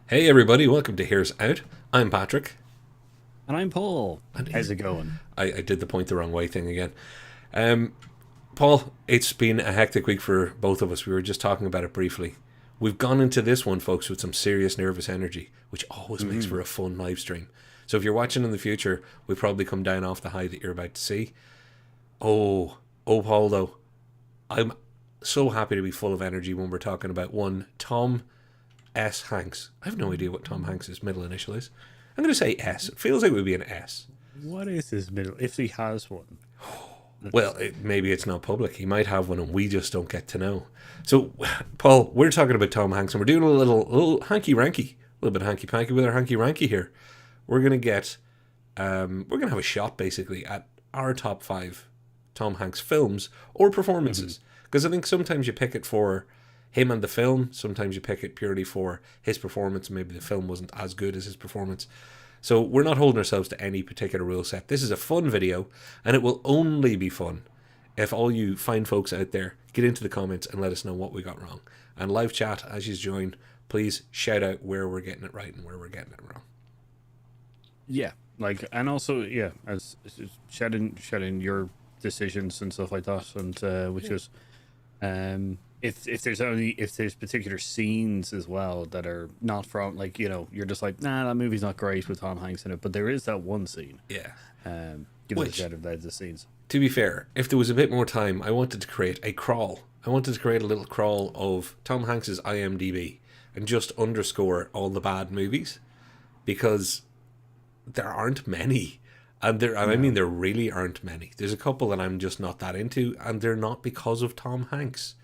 Hey everybody, welcome to Here's Out. I'm Patrick. And I'm Paul. And How's it going? I did the point the wrong way thing again. Um, Paul, it's been a hectic week for both of us. We were just talking about it briefly. We've gone into this one, folks, with some serious nervous energy, which always makes for Mm. a fun live stream. So if you're watching in the future, we'll probably come down off the high that you're about to see. Oh, Paul, though, I'm so happy to be full of energy when we're talking about one Tom S. Hanks. I have no idea what Tom Hanks's middle initial is. I'm going to say S. It feels like it would be an S. What is his middle? If he has one. Well, maybe it's not public. He might have one and we just don't get to know. So, Paul, we're talking about Tom Hanks and we're doing a little hanky ranky, a little bit hanky panky with our hanky ranky here. We're going to we're going to have a shot basically at our top five Tom Hanks films or Mhm. performances. Because I think sometimes you pick it for him and the film, sometimes you pick it purely for his performance. Maybe the film wasn't as good as his performance. So we're not holding ourselves to any particular rule set. This is a fun video, and it will only be fun if all you fine folks out there get into the comments and let us know what we got wrong. And live chat, as you join, please shout out where we're getting it right and where we're getting it wrong. Yeah, like, and also, yeah, as shedding your decisions and stuff like that, and which Yeah. is, if there's particular scenes as well that are not from, like, you're just like, nah, that movie's not great with Tom Hanks in it, but there is that one scene. Yeah. Give us a Which, shout out the scenes. to be fair, if there was a bit more time, I wanted to create a crawl. I wanted to create a little crawl of Tom Hanks's IMDb and just underscore all the bad movies because there aren't many. And I mean No. there really aren't many. There's a couple that I'm just not that into, and they're not because of Tom Hanks.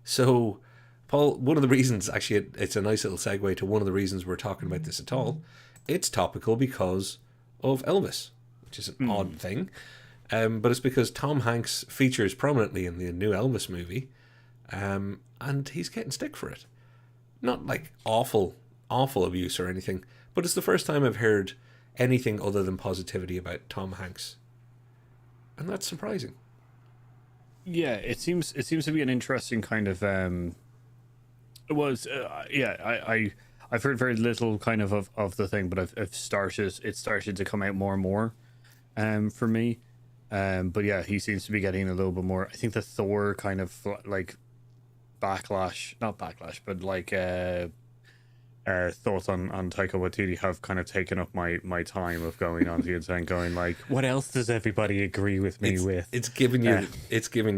So, Paul, one of the reasons, actually, it's a nice little segue to one of the reasons we're talking about this at all. It's topical because of Elvis, which is an odd Mm. thing, but it's because Tom Hanks features prominently in the new Elvis movie, and he's getting stick for it. Not like awful abuse or anything, but it's the first time I've heard anything other than positivity about Tom Hanks, and that's surprising. Yeah, it seems to be an interesting kind of it was yeah I've heard very little kind of the thing, but I've started to come out more and more for me, but yeah, he seems to be getting a little bit more. I think the Thor kind of like backlash, not backlash, but like thoughts on Taika Waititi have kind of taken up my time of going on the internet, going like, what else does everybody agree with me it's with? it's giving Uh,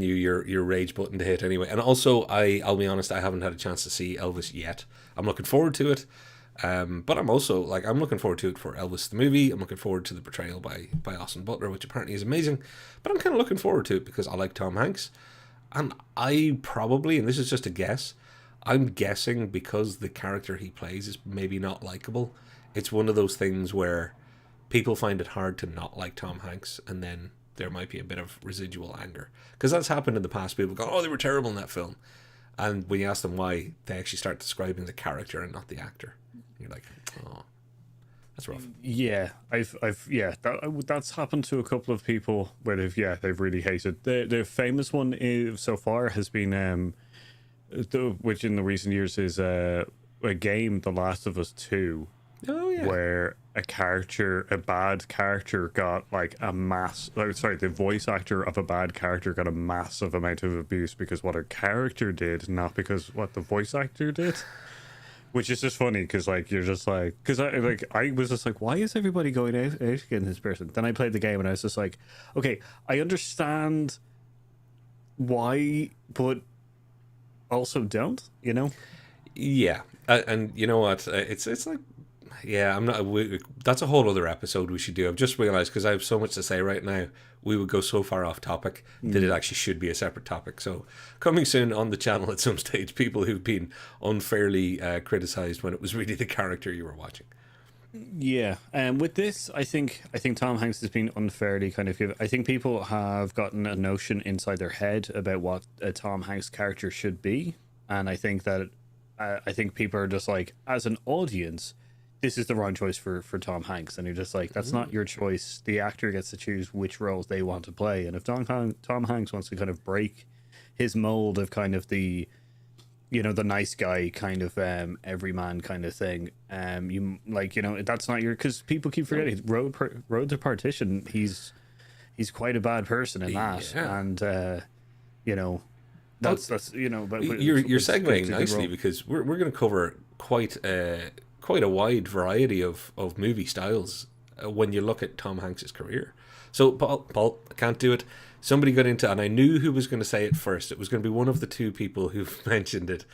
you your rage button to hit anyway. And also, I'll be honest, I haven't had a chance to see Elvis yet. I'm looking forward to it, but I'm also like I'm looking forward to it for Elvis the movie. I'm looking forward to the portrayal by Austin Butler, which apparently is amazing. But I'm kind of looking forward to it because I like Tom Hanks, and I probably, and this is just a guess, I'm guessing because the character he plays is maybe not likable. It's one of those things where people find it hard to not like Tom Hanks, and then there might be a bit of residual anger because that's happened in the past. People go, "Oh, they were terrible in that film," and when you ask them why, they actually start describing the character and not the actor. You're like, "Oh, that's rough." Yeah, yeah, that's happened to a couple of people where they've really hated. The famous one is, so far has been which in the recent years is a game, The Last of Us 2, Oh yeah, where a bad character got like sorry, the voice actor of a bad character got a massive amount of abuse because what her character did, not because what the voice actor did. Which is just funny because like you're just like, because I was just like, why is everybody going out against this person? Then I played the game and I was just like, okay, I understand why, but also don't. yeah, and you know what? It's like, yeah, I'm not. That's a whole other episode we should do. I've just realized because I have so much to say right now, we would go so far off topic that it Mm. actually should be a separate topic. So, coming soon on the channel at some stage, people who've been unfairly criticized when it was really the character you were watching. Yeah, and with this, I think Tom Hanks has been unfairly kind of given. I think people have gotten a notion inside their head about what a Tom Hanks character should be, and I think people are just like, as an audience, this is the wrong choice for Tom Hanks, and you're just like, that's not your choice. The actor gets to choose which roles they want to play, and if Tom Hanks wants to kind of break his mold of kind of the nice guy kind of everyman kind of thing. You like that's not your because people keep forgetting Road to Partition. He's quite a bad person in that, Yeah. and you know Well, that's but you're it's great, it's segueing a good nicely role. because we're going to cover quite a wide variety of movie styles when you look at Tom Hanks's career. So Paul, I can't do it. Somebody got into, and I knew who was going to say it first. It was going to be one of the two people who've mentioned it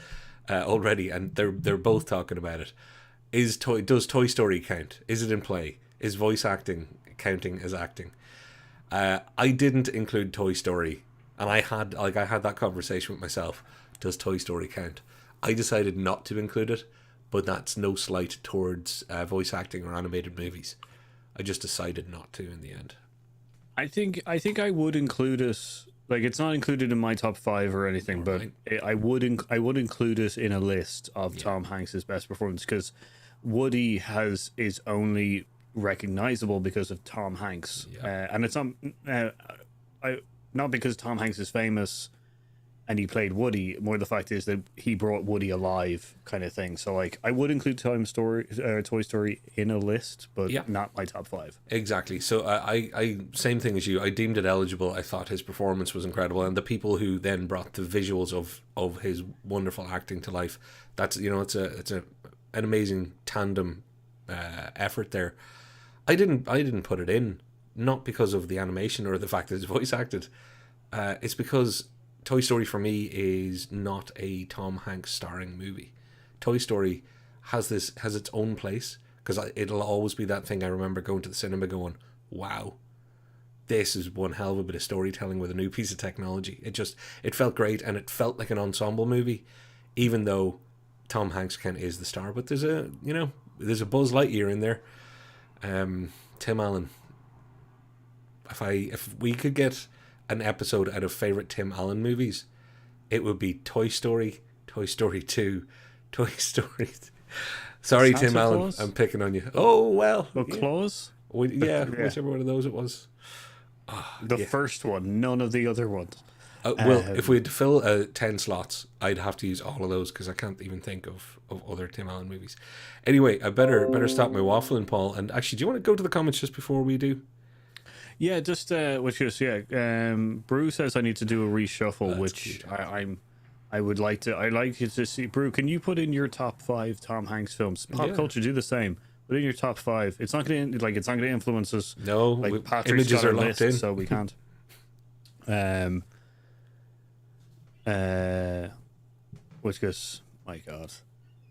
already, and they're both talking about it. Does Toy Story count? Is it in play? Is voice acting counting as acting? I didn't include Toy Story, and I had that conversation with myself. Does Toy Story count? I decided not to include it, but that's no slight towards voice acting or animated movies. I just decided not to in the end. I think I would include it. Like it's not included in my top five or anything, All but right. I would include it in a list of Tom Hanks's best performance because Woody is only recognizable because of Tom Hanks, Yeah. and it's I not because Tom Hanks is famous and he played Woody. More the fact is that he brought Woody alive, kind of thing. So like I would include Toy Story in a list, but Yeah. not my top five. Exactly. So I same thing as you. I deemed it eligible. I thought his performance was incredible, and the people who then brought the visuals of his wonderful acting to life. That's it's an amazing tandem effort there. I didn't put it in, not because of the animation or the fact that it's voice acted. It's because Toy Story for me is not a Tom Hanks starring movie. Toy Story has its own place because it'll always be that thing I remember going to the cinema going, wow, this is one hell of a bit of storytelling with a new piece of technology. It felt great and it felt like an ensemble movie, even though Tom Hanks kind of is the star. But there's a Buzz Lightyear in there. Tim Allen. If we could get an episode out of favorite Tim Allen movies, it would be Toy Story, Toy Story 2, Toy Story. Sorry, Tim Santa Allen, Claus? I'm picking on you. Oh well, Oh, yeah, Claus? yeah, Yeah. whichever one of those it was. The Yeah. first one, none of the other ones. Well, if we had to fill 10 slots, I'd have to use all of those because I can't even think of other Tim Allen movies. Anyway, I better stop my waffling, Paul. And actually, do you want to go to the comments just before we do? Yeah, just which is Brew says I need to do a reshuffle, That's which cute. I would like to. I like you to see. Brew, can you put in your top five Tom Hanks films? Pop Yeah. culture do the same. Put in your top five. It's not gonna it's not gonna influence us. No, Like Patrick's images got are a locked list, in. so we can't. Um. Which goes. My God.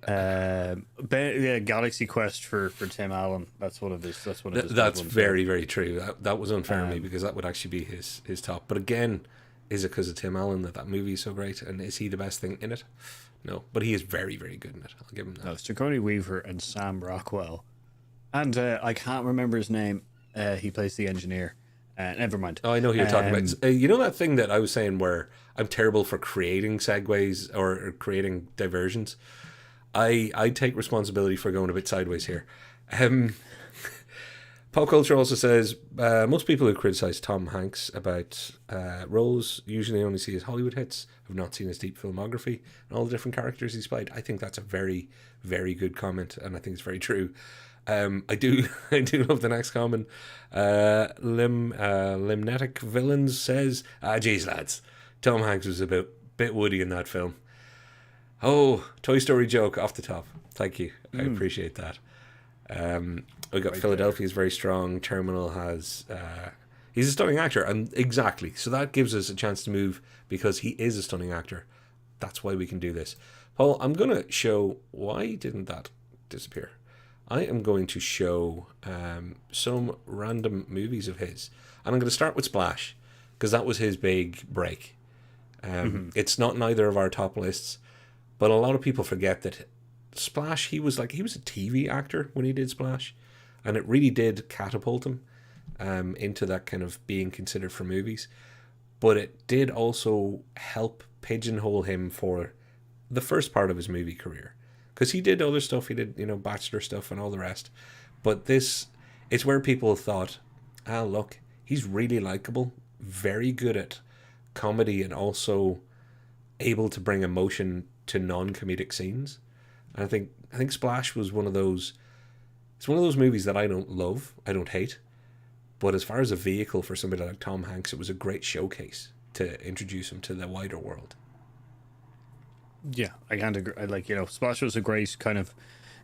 Yeah, Galaxy Quest for Tim Allen. That's one of his. That's one of his. That's big ones. very, very true. That was unfair of me because that would actually be his top. But again, is it because of Tim Allen that movie is so great? And is he the best thing in it? No, but he is very, very good in it. I'll give him that. No, it's Sigourney Weaver and Sam Rockwell, and I can't remember his name. He plays the engineer. Never mind. Oh, I know who you're talking about. You know that thing that I was saying where I'm terrible for creating segues or creating diversions? I take responsibility for going a bit sideways here. Pop culture also says most people who criticize Tom Hanks about roles usually only see his Hollywood hits, have not seen his deep filmography and all the different characters he's played. I think that's a very, very good comment, and I think it's very true. I do I do love the next comment. Limnetic Villains says, geez lads, Tom Hanks was a bit woody in that film. Oh, Toy Story joke off the top. Thank you. I appreciate that. We got Philadelphia is very strong. Terminal has he's a stunning actor, and exactly. So that gives us a chance to move because he is a stunning actor. That's why we can do this. Paul, I'm gonna show why didn't that disappear? I am going to show some random movies of his, and I'm going to start with Splash because that was his big break. It's not in either of our top lists, but a lot of people forget that Splash. He was a TV actor when he did Splash, and it really did catapult him into that kind of being considered for movies. But it did also help pigeonhole him for the first part of his movie career. Because he did other stuff, he did, Bachelor stuff and all the rest. But it's where people thought, look, he's really likable, very good at comedy, and also able to bring emotion to non-comedic scenes. And I think Splash was one of those. It's one of those movies that I don't love, I don't hate, but as far as a vehicle for somebody like Tom Hanks, it was a great showcase to introduce him to the wider world. Yeah, I can't agree. Like, you know, Splash was a great kind of.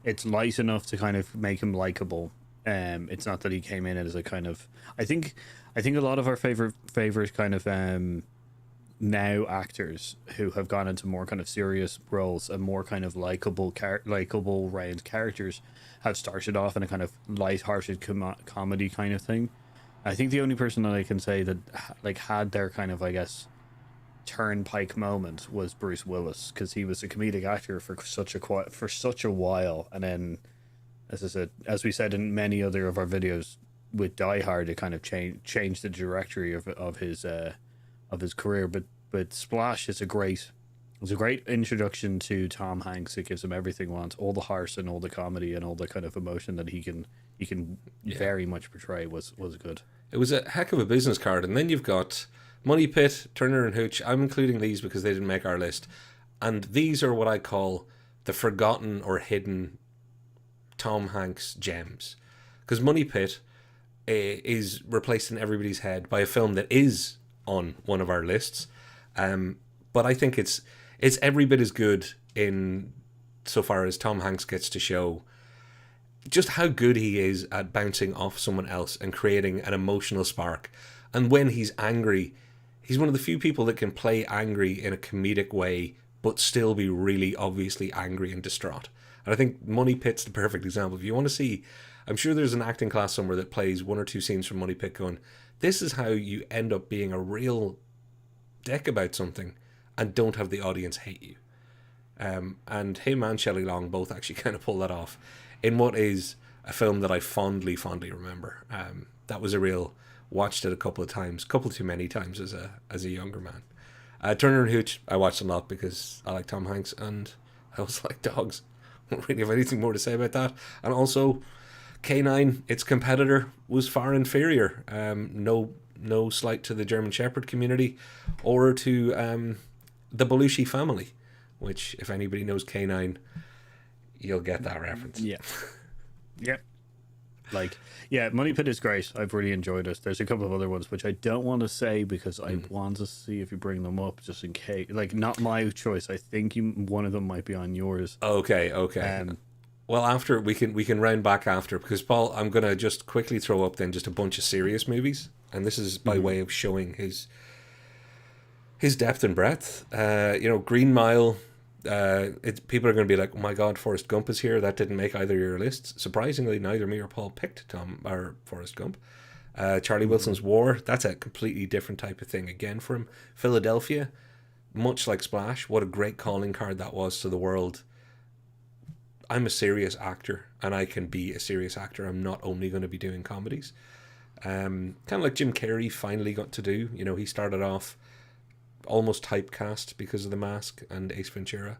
It's light enough to kind of make him likable. It's not that he came in as a kind of. I think a lot of our favorite kind of now actors who have gone into more kind of serious roles and more kind of likable round characters have started off in a kind of light-hearted comedy kind of thing. I think the only person that I can say that like had their kind of, I guess, turnpike moment was Bruce Willis, because he was a comedic actor for such a while, and then, as I said, as we said in many other of our videos with Die Hard, it kind of changed the trajectory of his career. But Splash is a great introduction to Tom Hanks. It gives him everything he wants, all the heart and all the comedy and all the kind of emotion that he can very much portray was good. It was a heck of a business card. And then you've got Money Pit, Turner and Hooch. I'm including these because they didn't make our list. And these are what I call the forgotten or hidden Tom Hanks gems. Because Money Pit is replaced in everybody's head by a film that is on one of our lists. But I think it's every bit as good in so far as Tom Hanks gets to show just how good he is at bouncing off someone else and creating an emotional spark. And when he's angry, he's one of the few people that can play angry in a comedic way but still be really obviously angry and distraught. And I think Money Pit's the perfect example. If you want to see, I'm sure there's an acting class somewhere that plays one or two scenes from Money Pit going, this is how you end up being a real dick about something and don't have the audience hate you. And him and Shelley Long both actually kind of pull that off in what is a film that I fondly remember. That was a real, watched it a couple too many times as a younger man. Turner and Hooch, I watched a lot because I like Tom Hanks and I also like dogs. I don't really have anything more to say about that. And also, K9, its competitor, was far inferior. No slight to the German Shepherd community or to the Belushi family, which, if anybody knows K9, you'll get that reference. Yeah. Yep. Like, yeah, Money Pit is great. I've really enjoyed it. There's a couple of other ones which I don't want to say because I want to see if you bring them up just in case. Like, not my choice. I think one of them might be on yours. Okay. Well, after we can round back after, because Paul, I'm gonna just quickly throw up then just a bunch of serious movies, and this is by way of showing his depth and breadth. Green Mile. People are going to be like, oh my god, Forrest Gump is here. That didn't make either of your lists. Surprisingly, neither me or Paul picked Forrest Gump. Charlie Wilson's War, that's a completely different type of thing again for him. Philadelphia, much like Splash, what a great calling card that was to the world. I'm a serious actor and I can be a serious actor. I'm not only going to be doing comedies. Kind of like Jim Carrey finally got to do. He started off almost typecast because of The Mask and Ace Ventura,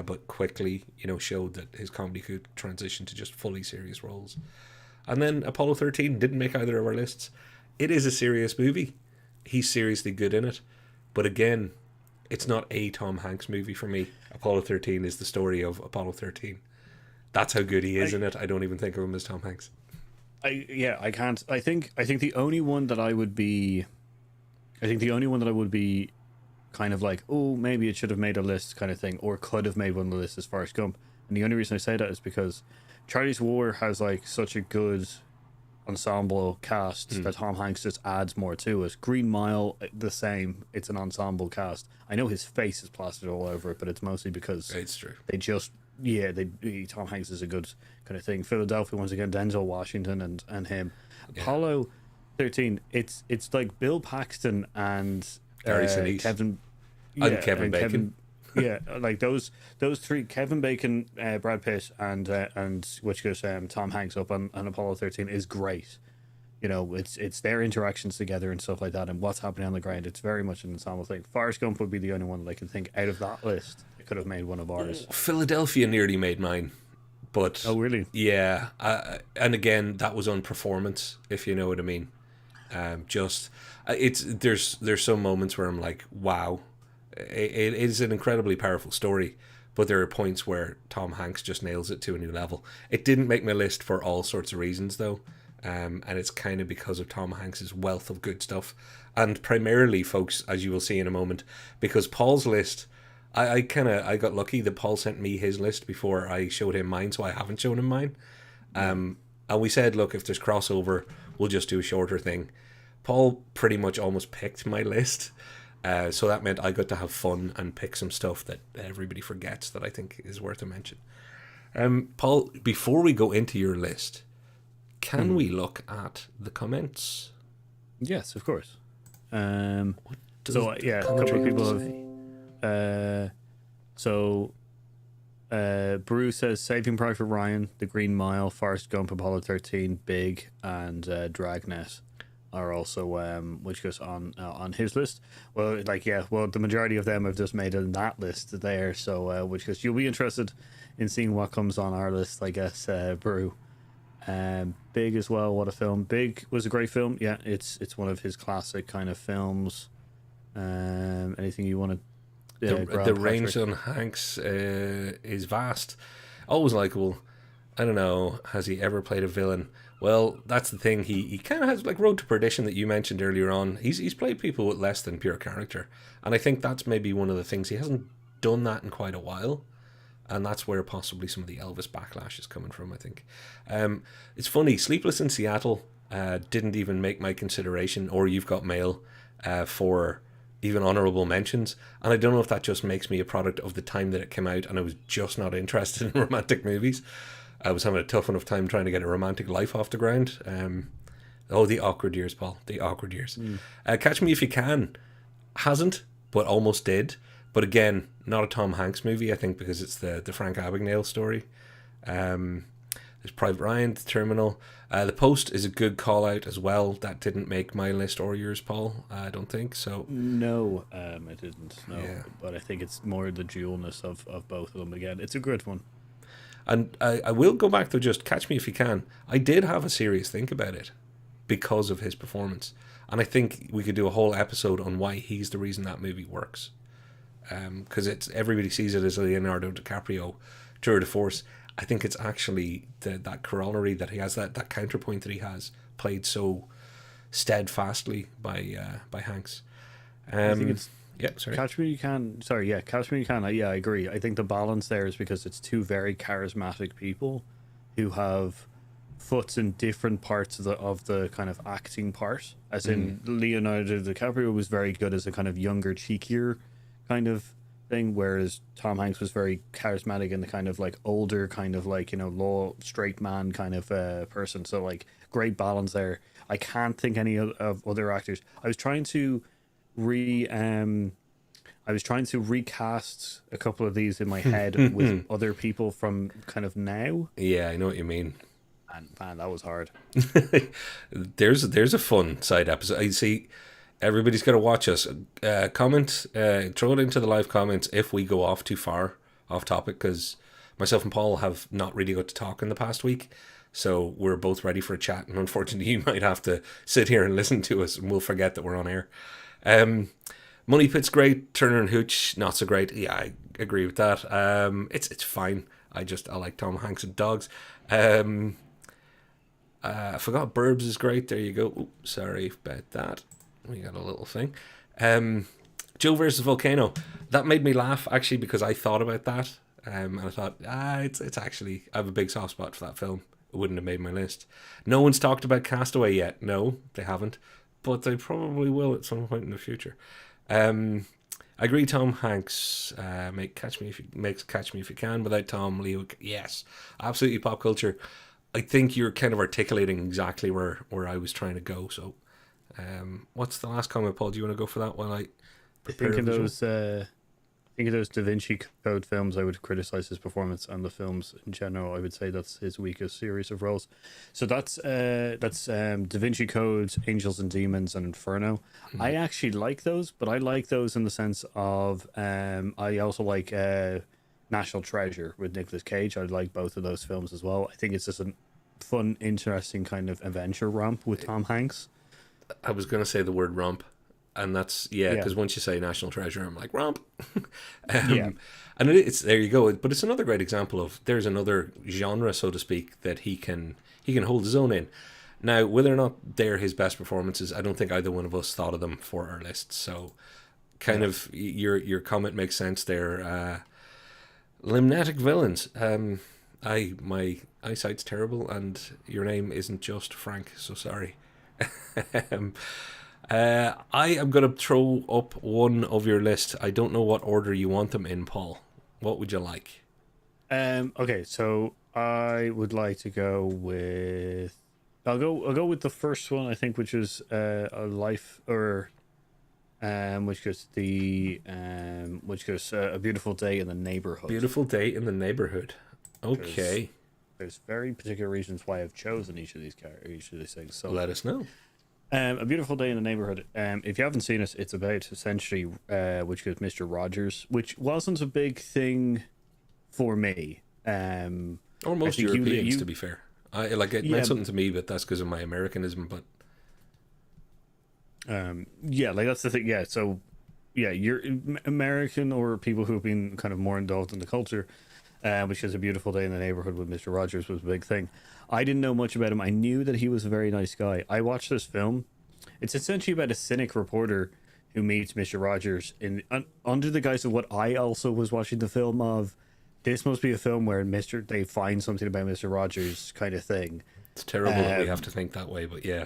but quickly, showed that his comedy could transition to just fully serious roles. And then Apollo 13 didn't make either of our lists. It is a serious movie. He's seriously good in it. But again, it's not a Tom Hanks movie for me. Apollo 13 is the story of Apollo 13. That's how good he is in it. I don't even think of him as Tom Hanks. I can't. I think the only one that I would be kind of like, oh, maybe it should have made a list kind of thing, or could have made one of the lists as Forrest Gump. And the only reason I say that is because Charlie's War has like such a good ensemble cast that Tom Hanks just adds more to it. Green Mile, the same. It's an ensemble cast. I know his face is plastered all over it, but it's mostly because it's true. Tom Hanks is a good kind of thing. Philadelphia, once again, Denzel Washington and him. Yeah. Apollo 13, it's like Bill Paxton and Kevin Bacon. Like those three, Kevin Bacon, Brad Pitt, and which goes Tom Hanks up on Apollo 13 is great. It's their interactions together and stuff like that, and what's happening on the ground. It's very much an ensemble thing. Forrest Gump would be the only one that I can think out of that list. It could have made one of ours. Philadelphia nearly made mine, but oh really? Yeah, and again, that was on performance, if you know what I mean. There's some moments where I'm like, wow, It is an incredibly powerful story, but there are points where Tom Hanks just nails it to a new level. It didn't make my list for all sorts of reasons, though. And it's kind of because of Tom Hanks's wealth of good stuff. And primarily, folks, as you will see in a moment, because Paul's list, I got lucky that Paul sent me his list before I showed him mine, so I haven't shown him mine. And we said, look, if there's crossover, we'll just do a shorter thing. Paul pretty much almost picked my list. So that meant I got to have fun and pick some stuff that everybody forgets that I think is worth a mention. Paul, before we go into your list, can we look at the comments? Yes, of course. A couple of people have... Bruce says Saving Private Ryan, The Green Mile, Forrest Gump, Apollo 13, Big, and Dragnet are also which goes on his list. Well, the majority of them have just made in that list there. So which goes, you'll be interested in seeing what comes on our list, I guess. Brew, Big as well. What a film! Big was a great film. Yeah, it's one of his classic kind of films. Anything you want to? The range on Hanks is vast. Always likable. I don't know. Has he ever played a villain? Well, that's the thing. He kind of has, like Road to Perdition that you mentioned earlier on. He's played people with less than pure character, and I think that's maybe one of the things. He hasn't done that in quite a while, and that's where possibly some of the Elvis backlash is coming from, I think. It's funny. Sleepless in Seattle didn't even make my consideration, or You've Got Mail, for even honorable mentions, and I don't know if that just makes me a product of the time that it came out, and I was just not interested in romantic movies. I was having a tough enough time trying to get a romantic life off the ground. The awkward years, Paul. The awkward years. Catch Me If You Can hasn't, but almost did. But again, not a Tom Hanks movie, I think, because it's the Frank Abagnale story. There's Private Ryan, The Terminal. The Post is a good call out as well. That didn't make my list or yours, Paul. I don't think so. No, it didn't. No, yeah. But I think it's more the dualness of both of them. Again, it's a good one. And I will go back to just Catch Me If You Can. I did have a serious think about it because of his performance. And I think we could do a whole episode on why he's the reason that movie works. Because everybody sees it as a Leonardo DiCaprio tour de force. I think it's actually that corollary that he has, that counterpoint that he has, played so steadfastly by Hanks. I think it's... Yeah, sorry. Catch Me You Can. Sorry, yeah, Catch Me You Can. Yeah, I agree. I think the balance there is because it's two very charismatic people who have foots in different parts of the kind of acting part. As in, Leonardo DiCaprio was very good as a kind of younger, cheekier kind of thing, whereas Tom Hanks was very charismatic in the kind of like older, kind of like, law straight man kind of person. So like great balance there. I can't think any of other actors. I was trying to recast a couple of these in my head with other people from kind of now. Yeah, I know what you mean. And man, that was hard. There's a fun side episode. I see everybody's got to watch us. Comment, throw it into the live comments if we go off too far off topic, because myself and Paul have not really got to talk in the past week. So we're both ready for a chat, and unfortunately you might have to sit here and listen to us and we'll forget that we're on air. Money Pit's great. Turner and Hooch not so great. Yeah, I agree with that. It's fine. I like Tom Hanks and dogs. I forgot Burbs is great. There you go. Ooh, sorry about that. We got a little thing. Joe versus Volcano. That made me laugh actually, because I thought about that. And I thought, it's actually, I have a big soft spot for that film. It wouldn't have made my list. No one's talked about Castaway yet. No, they haven't. But they probably will at some point in the future. I agree. Tom Hanks makes Catch Me If You Can. Without Tom, Leo, yes, absolutely pop culture. I think you're kind of articulating exactly where I was trying to go. So, what's the last comment, Paul? Do you want to go for that while I prepare? I think of those Da Vinci Code films, I would criticize his performance, and the films in general, I would say that's his weakest series of roles. So that's Da Vinci Code, Angels and Demons, and Inferno. I actually like those, but I like those in the sense of I also like National Treasure with Nicolas Cage. I like both of those films as well. I think it's just a fun, interesting kind of adventure romp with Tom Hanks. I was going to say the word romp. And that's, yeah, Yeah. because once you say National Treasure, I'm like, romp. Yeah. And it's there you go. But it's another great example of there's another genre, so to speak, that he can hold his own in. Now, whether or not they're his best performances, I don't think either one of us thought of them for our list. So, kind Yeah. of your comment makes sense there. Limnatic villains. My eyesight's terrible, and your name isn't just Frank. So sorry. um, I am going to throw up one of your list. I don't know what order you want them in, Paul. What would you like? Okay, so I would like to go with. I'll go with the first one, I think, which is a life, or which goes A Beautiful Day in the Neighborhood. Beautiful Day in the Neighborhood. Okay. There's very particular reasons why I've chosen each of these things. So Let us know. A Beautiful Day in the Neighborhood. If you haven't seen it, it's about essentially which goes Mr. Rogers, which wasn't a big thing for me. Or most Europeans, to be fair. I like it meant something to me, but that's because of my Americanism. But yeah, like that's the thing. Yeah, so yeah, you're American or people who've been kind of more indulged in the culture, which is A Beautiful Day in the Neighborhood with Mr. Rogers was a big thing. I didn't know much about him. I knew that he was a very nice guy. I watched this film. It's essentially about a cynic reporter who meets Mr. Rogers under the guise of what I also was watching the film of. This must be a film where they find something about Mr. Rogers kind of thing. it's terrible that we have to think that way. But yeah,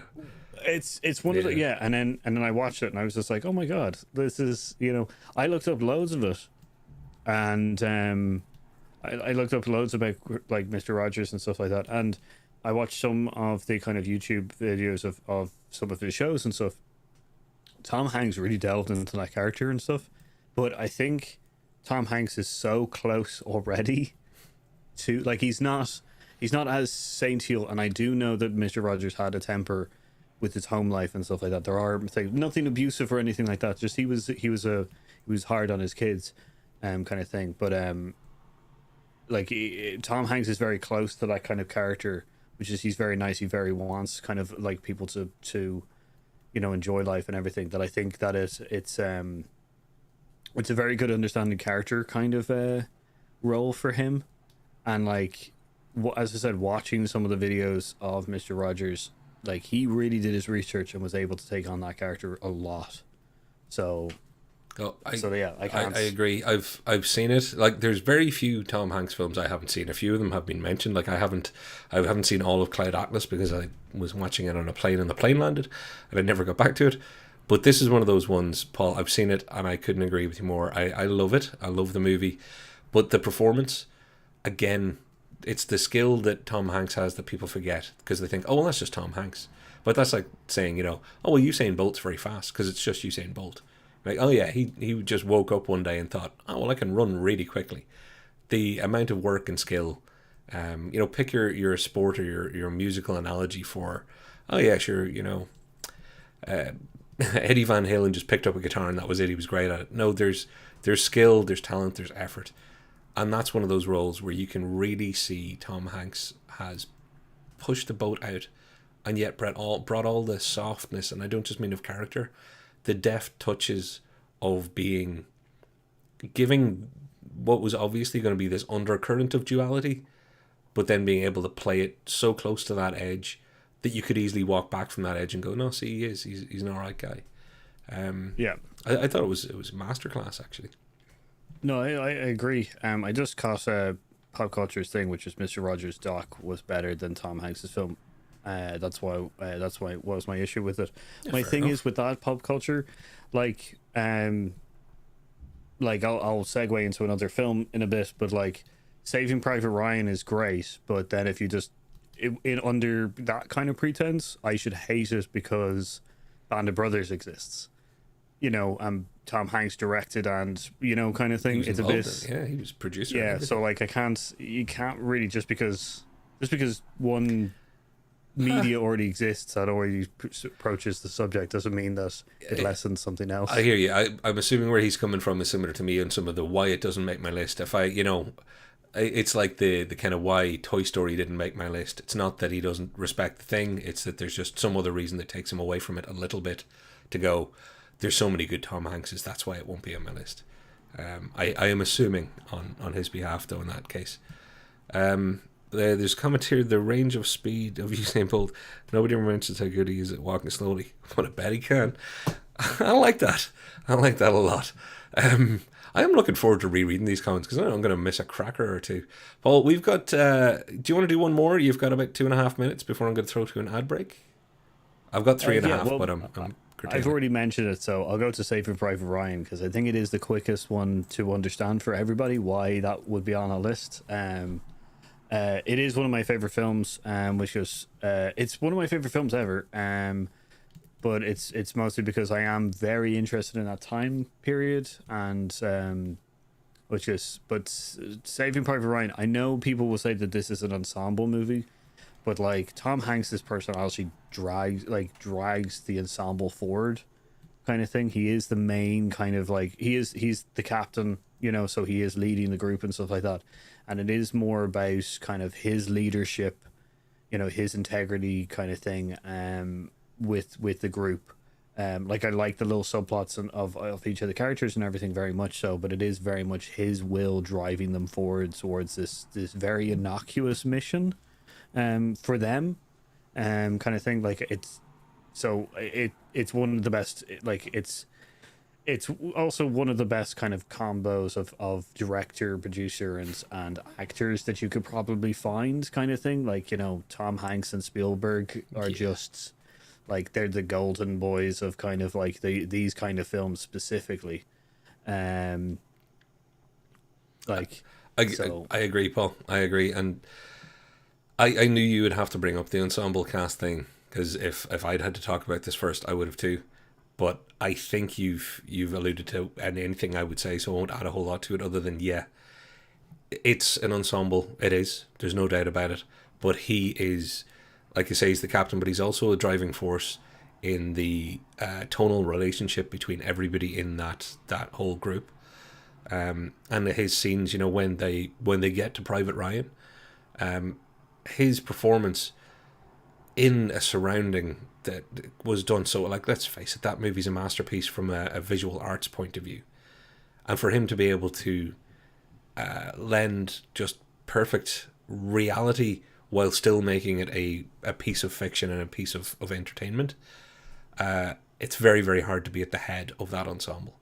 It's one of the and then I watched it and I was just like, oh my god, this is I looked up loads of it, and I looked up loads about like Mr. Rogers and stuff like that, and I watched some of the kind of YouTube videos of some of his shows and stuff. Tom Hanks really delved into that character and stuff, but I think Tom Hanks is so close already to like he's not as saintly, and I do know that Mr. Rogers had a temper with his home life and stuff like that. There are things, nothing abusive or anything like that. Just he was hard on his kids, kind of thing. But Tom Hanks is very close to that kind of character, which is he's very nice. He very wants kind of like people to enjoy life and everything. That I think that it's a very good understanding character kind of role for him, and like as I said, watching some of the videos of Mr. Rogers. Like he really did his research and was able to take on that character a lot. So, I can't. I agree. I've seen it. Like, there's very few Tom Hanks films I haven't seen. A few of them have been mentioned. Like, I haven't seen all of Cloud Atlas because I was watching it on a plane and the plane landed, and I never got back to it. But this is one of those ones, Paul. I've seen it and I couldn't agree with you more. I love it. I love the movie, but the performance, again. It's the skill that Tom Hanks has that people forget because they think, oh, well, that's just Tom Hanks. But that's like saying, oh, well, Usain Bolt's very fast because it's just Usain Bolt. Like, oh, yeah, he just woke up one day and thought, oh, well, I can run really quickly. The amount of work and skill, pick your sport or your musical analogy for, oh, yeah, sure, Eddie Van Halen just picked up a guitar and that was it. He was great at it. No, there's skill, there's talent, there's effort. And that's one of those roles where you can really see Tom Hanks has pushed the boat out and yet brought all the softness, and I don't just mean of character, the deft touches of giving what was obviously going to be this undercurrent of duality, but then being able to play it so close to that edge that you could easily walk back from that edge and go, no, see, he's an alright guy. I thought it was a masterclass, actually. No, I agree. I just caught a pop culture's thing, which is Mr. Rogers' doc was better than Tom Hanks's film. That's why it was my issue with it. Yeah, my thing is with that pop culture, I'll segue into another film in a bit, but like Saving Private Ryan is great, but then if you just under that kind of pretense, I should hate it because Band of Brothers exists. Tom Hanks directed and kind of thing. It's a bit he was producer. Yeah, so like you can't really just because one media already exists that already approaches the subject doesn't mean that it lessens something else. I hear you. I'm assuming where he's coming from is similar to me and some of the why it doesn't make my list. If it's like the kind of why Toy Story didn't make my list. It's not that he doesn't respect the thing. It's that there's just some other reason that takes him away from it a little bit to go, there's so many good Tom Hankses. That's why it won't be on my list. I am assuming on his behalf, though, in that case. There's a comment here, the range of speed of Usain Bolt. Nobody ever mentions how good he is at walking slowly. But I bet he can. I like that. I like that a lot. I am looking forward to rereading these comments because I know I'm going to miss a cracker or two. Paul, we've got... do you want to do one more? You've got about 2.5 minutes before I'm going to throw to an ad break. I've got 3.5, but I'm I've already mentioned it, so I'll go to Saving Private Ryan because I think it is the quickest one to understand for everybody why that would be on a list. It is one of my favorite films, which is it's one of my favorite films ever. But it's mostly because I am very interested in that time period, and but Saving Private Ryan. I know people will say that this is an ensemble movie, but like Tom Hanks's personality drags the ensemble forward, kind of thing. He is the main kind of like he's the captain, so he is leading the group and stuff like that. And it is more about kind of his leadership, his integrity kind of thing, with the group. Like I like the little subplots of each of the characters and everything very much so, but it is very much his will driving them forward towards this very innocuous mission, for them, kind of thing. Like it's one of the best. Like it's also one of the best kind of combos of director, producer, and actors that you could probably find, kind of thing. Like, Tom Hanks and Spielberg are just like, they're the golden boys of kind of like these kind of films specifically. I agree, Paul. I agree. And I knew you would have to bring up the ensemble cast thing, because if I'd had to talk about this first, I would have too. But I think you've alluded to anything I would say, so I won't add a whole lot to it other than, it's an ensemble. It is. There's no doubt about it. But he is, like you say, he's the captain, but he's also a driving force in the tonal relationship between everybody in that whole group. And his scenes, when they get to Private Ryan, his performance in a surrounding that was done so, like, let's face it, that movie's a masterpiece from a visual arts point of view, and for him to be able to lend just perfect reality while still making it a piece of fiction and a piece of entertainment, it's very, very hard to be at the head of that ensemble.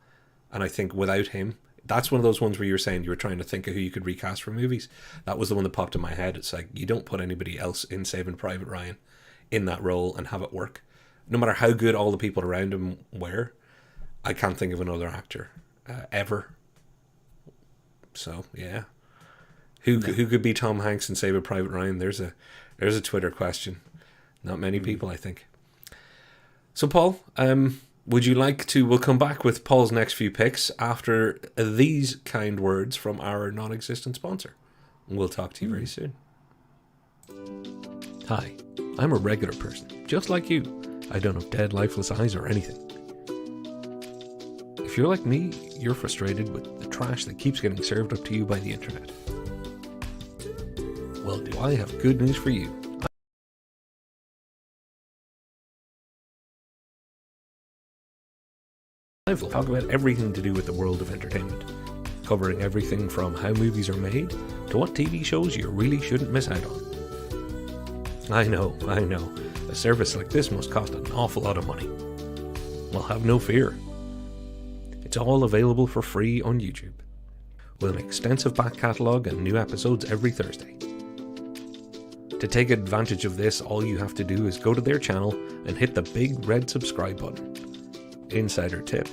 And I think without him, that's one of those ones where you were saying you were trying to think of who you could recast for movies. That was the one that popped in my head. It's like, you don't put anybody else in Saving Private Ryan in that role and have it work. No matter how good all the people around him were, I can't think of another actor ever. So yeah, who could be Tom Hanks in Saving Private Ryan? There's a Twitter question. Not many people, I think. So Paul, would you like to? We'll come back with Paul's next few picks after these kind words from our non-existent sponsor. We'll talk to you very soon. Hi, I'm a regular person, just like you. I don't have dead, lifeless eyes or anything. If you're like me, you're frustrated with the trash that keeps getting served up to you by the internet. Well, do I have good news for you. I will talk about everything to do with the world of entertainment, covering everything from how movies are made to what TV shows you really shouldn't miss out on. I know, a service like this must cost an awful lot of money. Well, have no fear. It's all available for free on YouTube, with an extensive back catalogue and new episodes every Thursday. To take advantage of this, all you have to do is go to their channel and hit the big red subscribe button. Insider tip: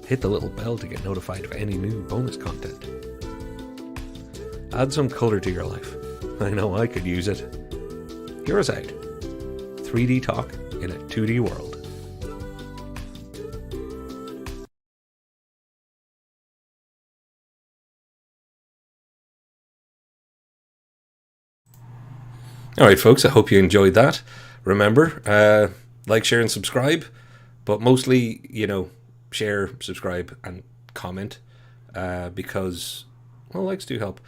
hit the little bell to get notified of any new bonus content. Add some colour to your life. I know I could use it. Hear us out. 3D talk in a 2D world. Alright folks, I hope you enjoyed that. Remember, like, share and subscribe, but mostly, share, subscribe and comment, because, well, likes do help,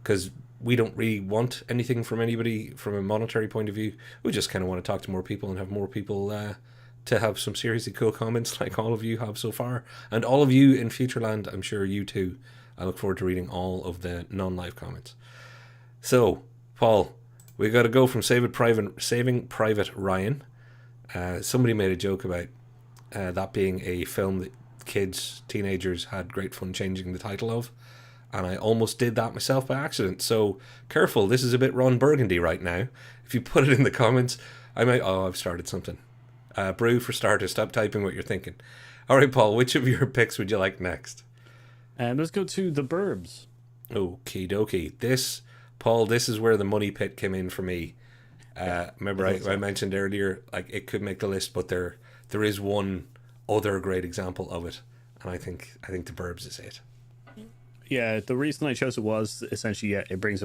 because we don't really want anything from anybody from a monetary point of view. We just kind of want to talk to more people and have more people to have some seriously cool comments like all of you have so far. And all of you in Futureland, I'm sure you too. I look forward to reading all of the non-live comments. So, Paul, we got to go from Saving Private Ryan. Somebody made a joke about that being a film that kids, teenagers had great fun changing the title of. And I almost did that myself by accident. So, careful, this is a bit Ron Burgundy right now. If you put it in the comments, I might... Oh, I've started something. Brew for starters, stop typing what you're thinking. All right, Paul, which of your picks would you like next? Let's go to The Burbs. Okie dokie. This, Paul, this is where the money pit came in for me. Remember I mentioned earlier, like, it could make the list, but there is one other great example of it, and I think The Burbs is it. Yeah, the reason I chose it was essentially, it brings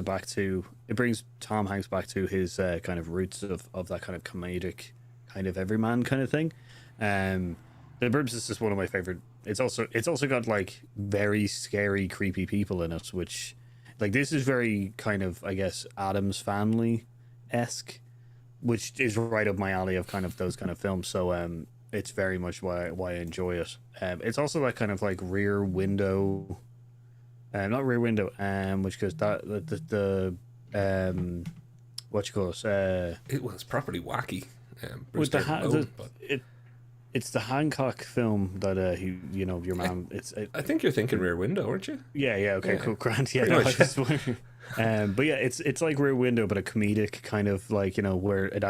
Tom Hanks back to his kind of roots of that kind of comedic, kind of everyman kind of thing. The Burbs is just one of my favorite. It's also got like very scary, creepy people in it, which, like, this is very kind of, I guess, Addams Family-esque, which is right up my alley of kind of those kind of films. So it's very much why I enjoy it. It's also that kind of like Rear Window. Not Rear Window, which goes that the what you call it? It was properly wacky. With it's the Hancock film that your man. I think you're thinking Rear Window, aren't you? Yeah. Okay. Yeah. Cool. Grant. Yeah. No, but yeah, it's like Rear Window, but a comedic kind of like where it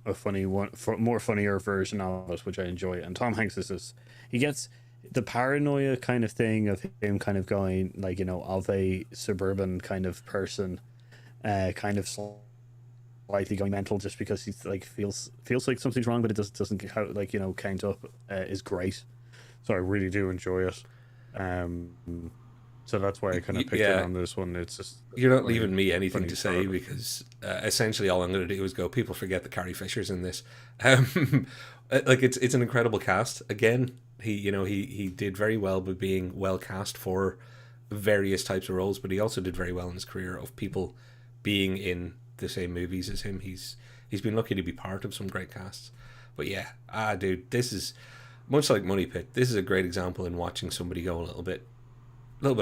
a funny one, more funnier version of it, which I enjoy. And Tom Hanks is just, he gets the paranoia kind of thing of him kind of going like, of a suburban kind of person, kind of slightly going mental just because he's like feels like something's wrong, but it doesn't count up, is great. So I really do enjoy it. So that's why I kind of picked it on this one. It's just, you're not leaving me anything to say because essentially all I'm going to do is go, people forget that Carrie Fisher's in this. Like, it's an incredible cast. Again, he did very well by being well cast for various types of roles, but he also did very well in his career of people being in the same movies as him. He's been lucky to be part of some great casts. But yeah, dude, this is much like Money Pit. This is a great example in watching somebody go a little bit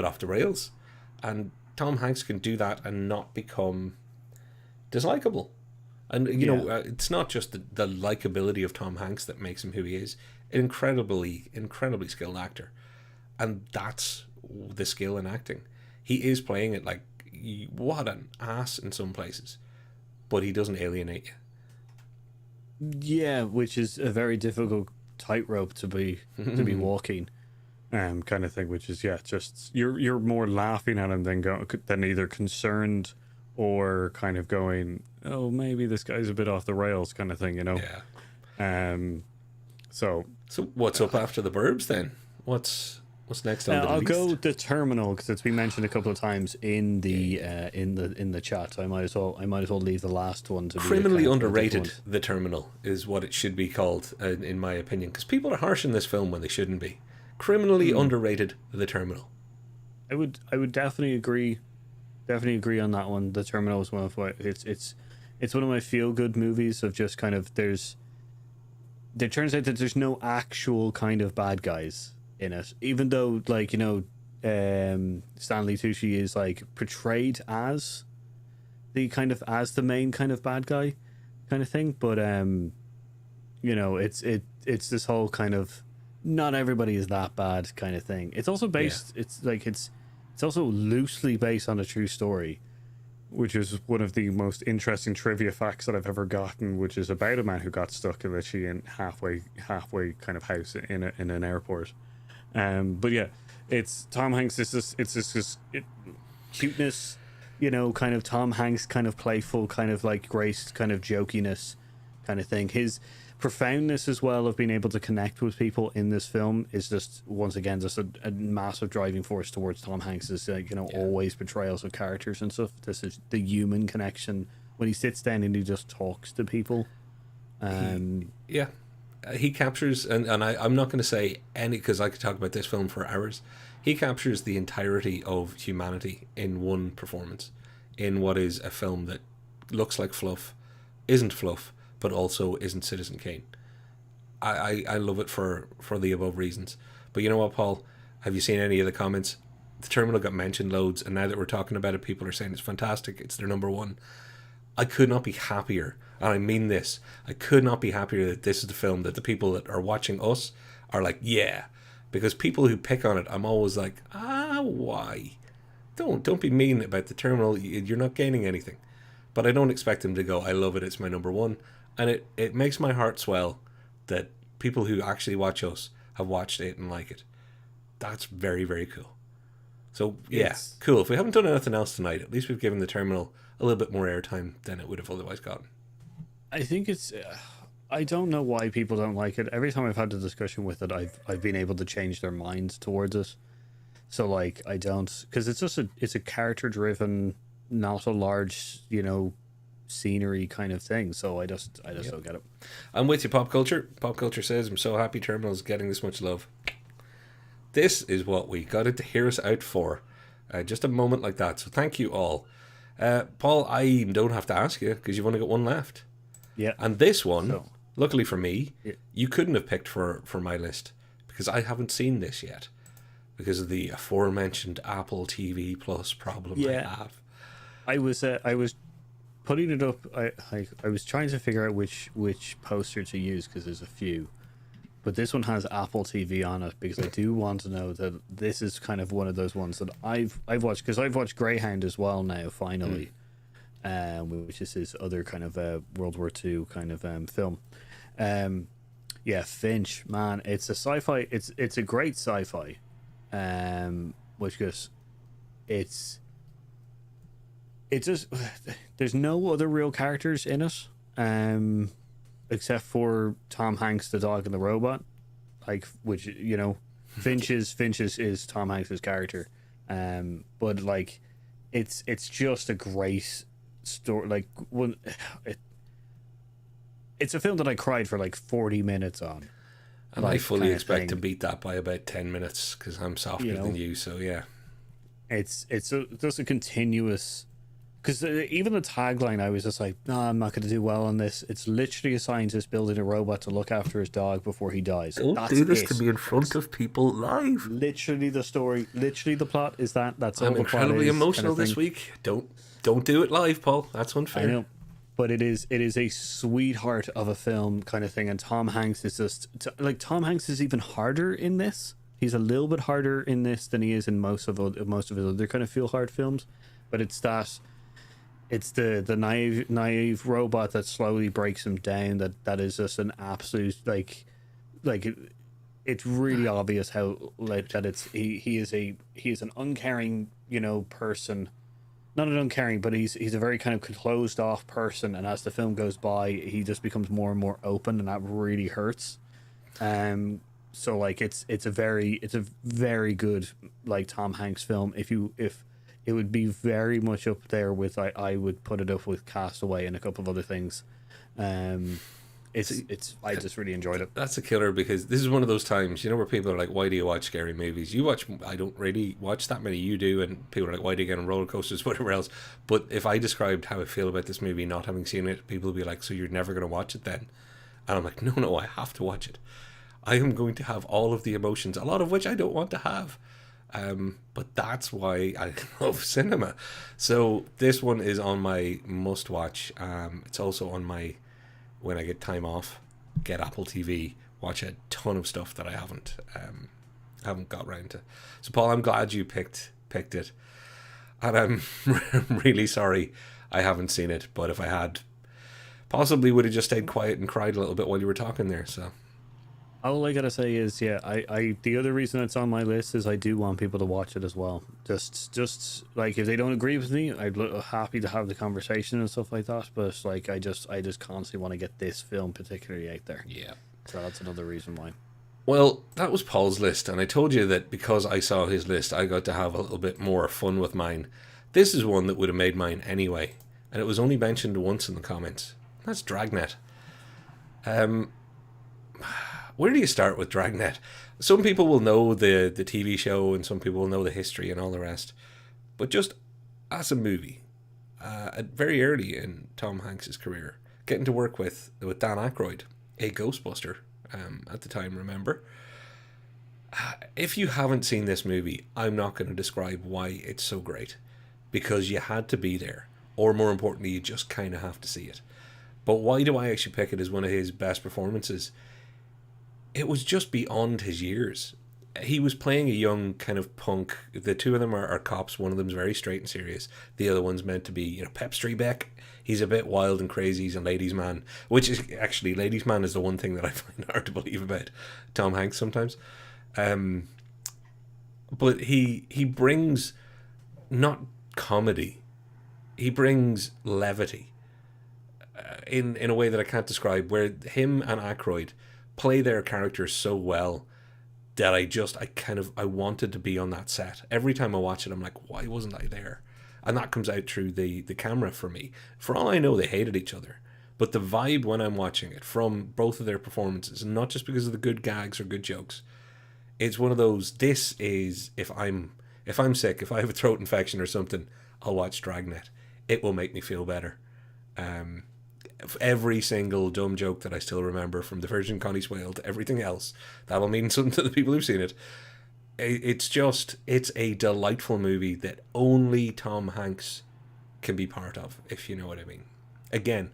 off the rails, and Tom Hanks can do that and not become dislikable. And it's not just the likability of Tom Hanks that makes him who he is. An incredibly skilled actor, and that's the skill in acting. He is playing it like what an ass in some places, but he doesn't alienate you. Yeah, which is a very difficult tightrope to be walking. Kind of thing, which is just you're more laughing at him than either concerned or kind of going, oh, maybe this guy's a bit off the rails kind of thing, Yeah. So what's up after The Burbs then? What's next on the list? I'll go The Terminal because it's been mentioned a couple of times in the in the chat. So I might as well leave the last one to criminally underrated. The Terminal is what it should be called, in my opinion, because people are harsh in this film when they shouldn't be. Criminally underrated. The Terminal. I would definitely agree on that one. The Terminal is one of my it's one of my feel good movies of just kind of it turns out that there's no actual kind of bad guys in it, even though like Stanley Tucci is like portrayed as the main kind of bad guy kind of thing, but it's this whole kind of not everybody is that bad kind of thing. It's also based it's also loosely based on a true story, which is one of the most interesting trivia facts that I've ever gotten, which is about a man who got stuck literally in halfway kind of house in an airport. But yeah, it's Tom Hanks. It's this cuteness, kind of Tom Hanks kind of playful, kind of like grace, kind of jokiness kind of thing. His profoundness as well of being able to connect with people in this film is just once again just a massive driving force towards Tom Hanks's always portrayals of characters and stuff. This is the human connection when he sits down and he just talks to people. He captures, and I'm not going to say any because I could talk about this film for hours. He captures the entirety of humanity in one performance, in what is a film that looks like fluff, isn't fluff, but also isn't Citizen Kane. I love it for the above reasons. But you know what, Paul? Have you seen any of the comments? The Terminal got mentioned loads, and now that we're talking about it, people are saying it's fantastic. It's their number one. I could not be happier, and I mean this. I could not be happier that this is the film that the people that are watching us are like, yeah. Because people who pick on it, I'm always like, why? Don't be mean about the Terminal. You're not gaining anything. But I don't expect them to go, I love it, it's my number one. And it makes my heart swell that people who actually watch us have watched it and like it. That's very, very cool. So, yeah, cool. If we haven't done anything else tonight, at least we've given the Terminal a little bit more airtime than it would have otherwise gotten. I think it's... I don't know why people don't like it. Every time I've had a discussion with it, I've been able to change their minds towards it. So, like, I don't... Because it's a character-driven, not a large, scenery kind of thing. So I just don't get it. I'm with you, Pop Culture. Pop Culture says, I'm so happy Terminal's getting this much love. This is what we got it to hear us out for. Just a moment like that. So thank you all. Paul, I don't have to ask you because you've only got one left. Yeah. And this one, luckily for me, you couldn't have picked for my list because I haven't seen this yet because of the aforementioned Apple TV Plus problem I have. I was putting it up. I was trying to figure out which poster to use because there's a few. But this one has Apple TV on it because I do want to know that this is kind of one of those ones that I've watched because I've watched Greyhound as well now finally, which is his other kind of World War II kind of film. Finch, man, it's a sci-fi. It's a great sci-fi, which goes, it's just there's no other real characters in it. Except for Tom Hanks, the dog, and the robot, which Finch is Tom Hanks's character, but like, it's just a great story. Like it's a film that I cried for like 40 minutes on, and I fully expect to beat that by about 10 minutes because I'm softer than you. So yeah, it's just a continuous. Because even the tagline, I was just like, no, I'm not going to do well on this. It's literally a scientist building a robot to look after his dog before he dies. Don't do this to be in front of people live. Literally the story, literally the plot is that. That's all I'm the plot incredibly is, emotional kind of this week. Don't do it live, Paul. That's unfair. I know. But it is a sweetheart of a film kind of thing. And Tom Hanks is just... Tom Hanks is even harder in this. He's a little bit harder in this than he is in most of his other kind of feel-hard films. But it's that... It's the naive robot that slowly breaks him down. That is just an absolute it's really obvious how that he is an uncaring person, not an uncaring, but he's a very kind of closed off person. And as the film goes by, he just becomes more and more open, and that really hurts. So like it's a very good Tom Hanks film. If it would be very much up there with I would put it up with Castaway and a couple of other things. I just really enjoyed it. That's a killer because this is one of those times, where people are like, why do you watch scary movies? I don't really watch that many, you do, and people are like, why do you get on roller coasters, whatever else. But if I described how I feel about this movie not having seen it, people will be like, so you're never going to watch it then? And I'm like, no, I have to watch it. I am going to have all of the emotions, a lot of which I don't want to have. But that's why I love cinema. So this one is on my must watch. It's also on my, when I get time off, get Apple TV, watch a ton of stuff that I haven't got around to. So Paul, I'm glad you picked it, and I'm really sorry I haven't seen it. But if I had, possibly would have just stayed quiet and cried a little bit while you were talking there. So. All I gotta say is, I the other reason it's on my list is I do want people to watch it as well. Just like if they don't agree with me, I'd be happy to have the conversation and stuff like that. But like I just constantly want to get this film particularly out there. Yeah. So that's another reason why. Well, that was Paul's list, and I told you that because I saw his list, I got to have a little bit more fun with mine. This is one that would have made mine anyway, and it was only mentioned once in the comments. That's Dragnet. Where do you start with Dragnet? Some people will know the TV show, and some people will know the history and all the rest. But just as a movie, very early in Tom Hanks's career, getting to work with Dan Aykroyd, a Ghostbuster at the time, remember? If you haven't seen this movie, I'm not going to describe why it's so great, because you had to be there, or more importantly, you just kind of have to see it. But why do I actually pick it as one of his best performances? It was just beyond his years. He was playing a young kind of punk. The two of them are cops. One of them's very straight and serious. The other one's meant to be, Pep Streebek. He's a bit wild and crazy. He's a ladies' man, which is actually, ladies' man is the one thing that I find hard to believe about Tom Hanks sometimes. But he brings not comedy, he brings levity in a way that I can't describe. Where him and Aykroyd play their characters so well that I wanted to be on that set. Every time I watch it, I'm like, why wasn't I there? And that comes out through the camera for me. For all I know, they hated each other. But the vibe when I'm watching it from both of their performances, and not just because of the good gags or good jokes, it's one of those, this is, if I'm sick, if I have a throat infection or something, I'll watch Dragnet. It will make me feel better. Every single dumb joke that I still remember, from the Virgin Connie Swale to everything else, that'll mean something to the people who've seen it. It's a delightful movie that only Tom Hanks can be part of, if you know what I mean. Again,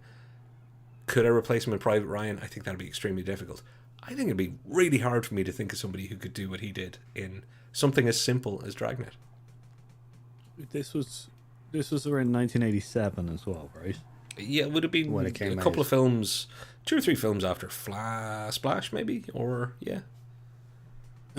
could I replace him with Private Ryan? I think that'd be extremely difficult. I think it'd be really hard for me to think of somebody who could do what he did in something as simple as Dragnet. This was around 1987 as well, right? Yeah, it would have been when it came a couple out. of films, 2 or 3 films after Splash, maybe, or yeah.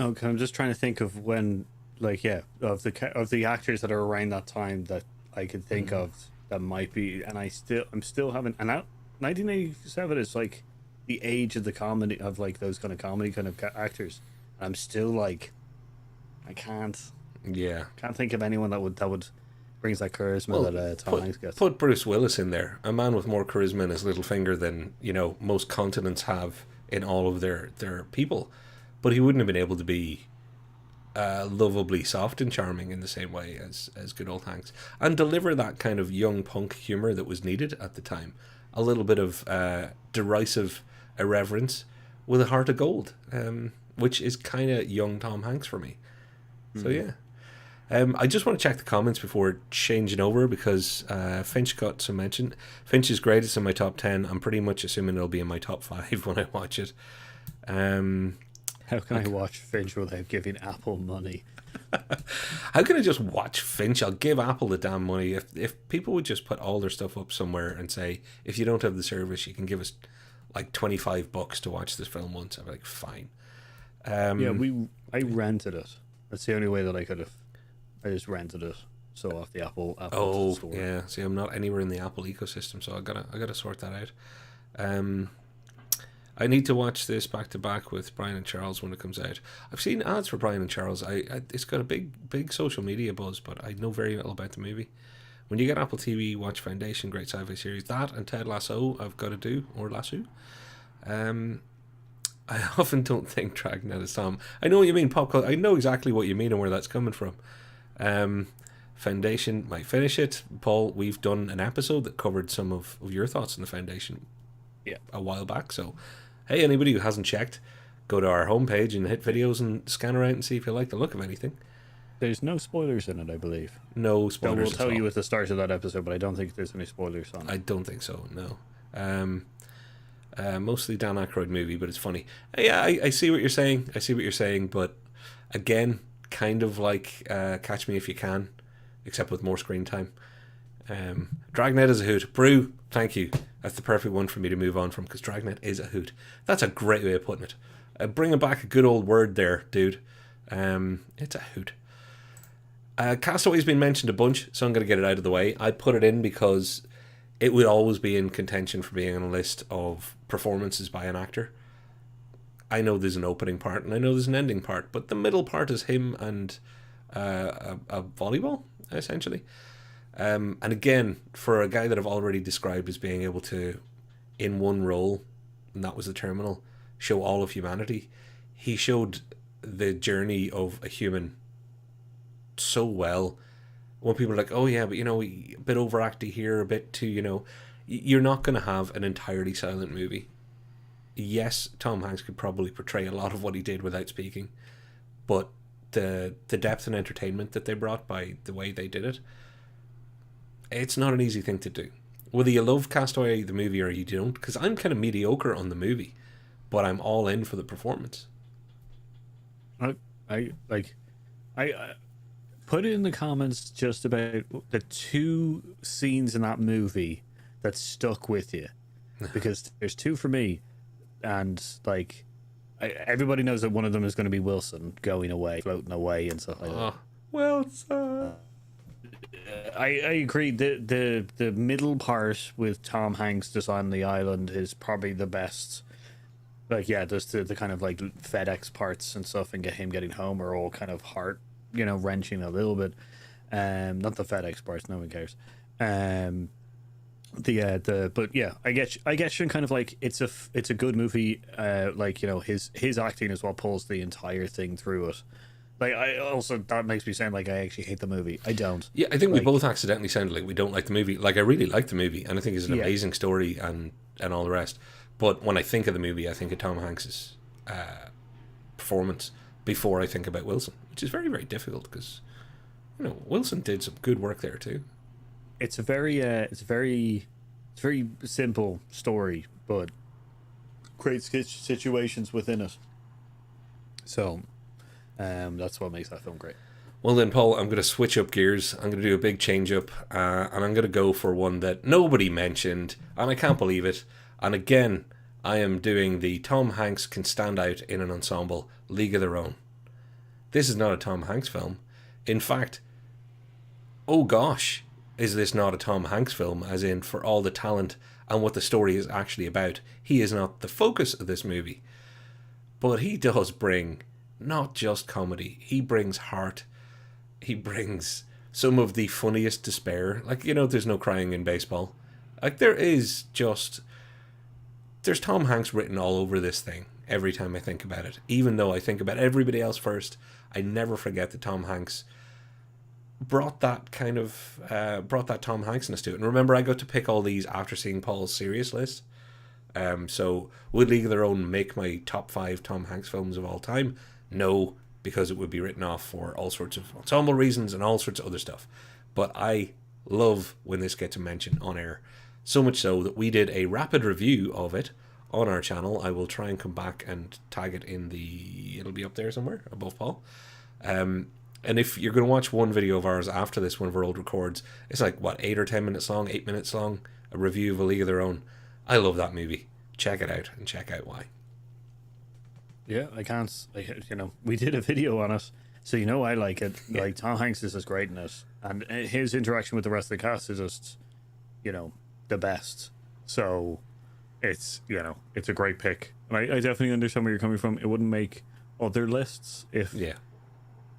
Okay, I'm just trying to think of when, of the actors that are around that time that I could think of that might be, and I'm still having, and that 1987 is like the age of the comedy of like those kind of comedy kind of actors. And I'm still like, I can't think of anyone that would brings that charisma that Tom Hanks gets. Put Bruce Willis in there, a man with more charisma in his little finger than most continents have in all of their people, but he wouldn't have been able to be lovably soft and charming in the same way as good old Hanks, and deliver that kind of young punk humor that was needed at the time. A little bit of derisive irreverence with a heart of gold, which is kind of young Tom Hanks for me. So yeah. I just want to check the comments before changing over, because Finch got some mention. Finch is great. It's in my top 10. I'm pretty much assuming it'll be in my top 5 when I watch it. How can I watch Finch without giving Apple money? How can I just watch Finch? I'll give Apple the damn money. If people would just put all their stuff up somewhere and say, if you don't have the service, you can give us like $25 to watch this film once, I'd be like, fine. I rented it. That's the only way that I could have. I just rented it, so off the Apple store. Yeah. See, I'm not anywhere in the Apple ecosystem, so I gotta sort that out. I need to watch this back to back with Brian and Charles when it comes out. I've seen ads for Brian and Charles. It's got a big social media buzz, but I know very little about the movie. When you get Apple TV, watch Foundation, great sci-fi series. That and Ted Lasso, I've got to do, or Lasso. I often don't think Dragnet is Tom. I know what you mean, pop culture. I know exactly what you mean and where that's coming from. Foundation might finish it. Paul, we've done an episode that covered some of your thoughts on the Foundation a while back. So, hey, anybody who hasn't checked, go to our homepage and hit videos and scan around and see if you like the look of anything. There's no spoilers in it, I believe. No spoilers. We'll tell you at the start of that episode, but I don't think there's any spoilers on it. I don't think so, no. Mostly Dan Aykroyd movie, but it's funny. Yeah, I see what you're saying. But again, kind of like Catch Me If You Can, except with more screen time. Dragnet is a hoot. Brew, thank you. That's the perfect one for me to move on from, because Dragnet is a hoot. That's a great way of putting it. Bringing back a good old word there, dude. It's a hoot. Castaway's been mentioned a bunch, so I'm going to get it out of the way. I put it in because it would always be in contention for being on a list of performances by an actor. I know there's an opening part and I know there's an ending part, but the middle part is him and a volleyball, essentially. And again, for a guy that I've already described as being able to, in one role, and that was the Terminal, show all of humanity, he showed the journey of a human so well. When people are like, oh yeah, but a bit overacty here, a bit too, You're not going to have an entirely silent movie. Yes, Tom Hanks could probably portray a lot of what he did without speaking, but the depth and entertainment that they brought by the way they did it, it's not an easy thing to do. Whether you love Castaway the movie or you don't, because I'm kind of mediocre on the movie, but I'm all in for the performance. I put it in the comments just about the 2 scenes in that movie that stuck with you, because there's 2 for me, and like everybody knows that one of them is going to be Wilson going away, floating away, and stuff like that. Wilson. I agree. The middle part with Tom Hanks just on the island is probably the best. Like, yeah, just the kind of like FedEx parts and stuff, and him getting home are all kind of heart, wrenching a little bit. Not the FedEx parts, no one cares. But yeah, I get you kind of like it's a good movie. Like, his acting is what pulls the entire thing through it. Like, that makes me sound like I actually hate the movie. I don't. Yeah, I think we both accidentally sounded like we don't like the movie. Like, I really like the movie, and I think it's an amazing story and all the rest. But when I think of the movie, I think of Tom Hanks's performance before I think about Wilson, which is very, very difficult because Wilson did some good work there too. It's a very simple story, but great situations within it. So, that's what makes that film great. Well then, Paul, I'm going to switch up gears. I'm going to do a big change up, and I'm going to go for one that nobody mentioned, and I can't believe it. And again, I am doing the Tom Hanks can stand out in an ensemble, League of Their Own. This is not a Tom Hanks film. In fact, oh gosh, is this not a Tom Hanks film, as in for all the talent and what the story is actually about. He is not the focus of this movie. But he does bring not just comedy, he brings heart. He brings some of the funniest despair. Like, there's no crying in baseball. Like, there's Tom Hanks written all over this thing every time I think about it. Even though I think about everybody else first, I never forget that Tom Hanks brought that Tom Hanksness to it. And remember, I got to pick all these after seeing Paul's serious list. So would League of Their Own make my top 5 Tom Hanks films of all time? No, because it would be written off for all sorts of ensemble reasons and all sorts of other stuff. But I love when this gets a mention on air. So much so that we did a rapid review of it on our channel. I will try and come back and tag it it'll be up there somewhere above Paul. And if you're going to watch one video of ours after this, one of our old records, it's like, 8 or 10 minutes long, 8 minutes long, a review of A League of Their Own. I love that movie. Check it out and check out why. Yeah, I can't, we did a video on it, so I like it. Yeah. Like, Tom Hanks is just great in it, and his interaction with the rest of the cast is just, the best. So it's it's a great pick, and I definitely understand where you're coming from. It wouldn't make other lists if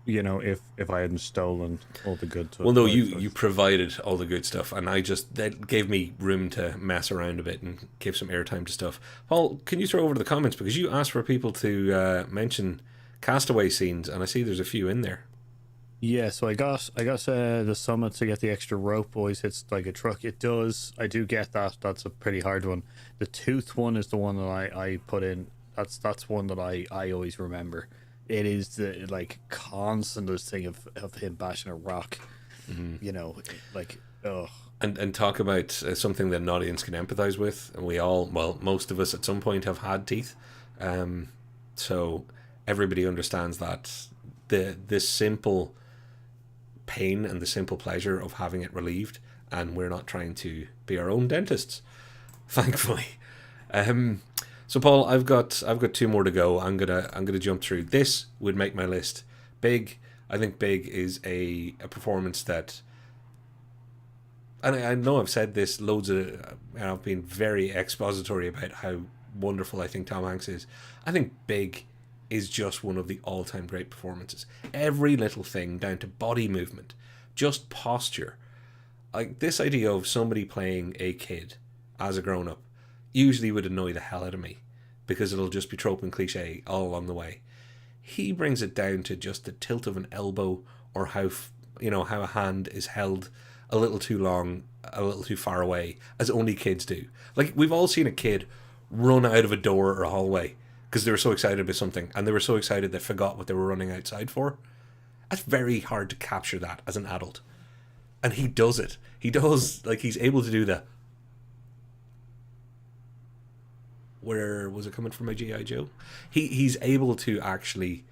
if I hadn't stolen all the good stuff. Well, no, you provided all the good stuff, and that gave me room to mess around a bit and give some airtime to stuff. Paul, can you throw over to the comments, because you asked for people to mention Castaway scenes, and I see there's a few in there. Yeah, so I got the summit to get the extra rope always hits like a truck. It does. I do get that. That's a pretty hard one. The tooth one is the one that I put in. That's one that I always remember. It is the constant thing of him bashing a rock. Mm-hmm. And talk about something that an audience can empathize with, and most of us at some point have had teeth, so everybody understands that the simple pain and the simple pleasure of having it relieved, and we're not trying to be our own dentists, thankfully. So Paul, I've got 2 more to go. I'm gonna jump through. This would make my list. Big. I think Big is a performance that, and I know I've said this loads of, and I've been very expository about how wonderful I think Tom Hanks is. I think Big is just one of the all-time great performances. Every little thing, down to body movement, just posture. Like, this idea of somebody playing a kid as a grown-up usually would annoy the hell out of me, because it'll just be trope and cliche all along the way. He brings it down to just the tilt of an elbow, or how a hand is held, a little too long, a little too far away, as only kids do. Like, we've all seen a kid run out of a door or a hallway because they were so excited about something, and they were so excited they forgot what they were running outside for. That's very hard to capture that as an adult. And he does it. He does, like, he's able to do the... Where was it coming from, my G.I. Joe? He's able to actually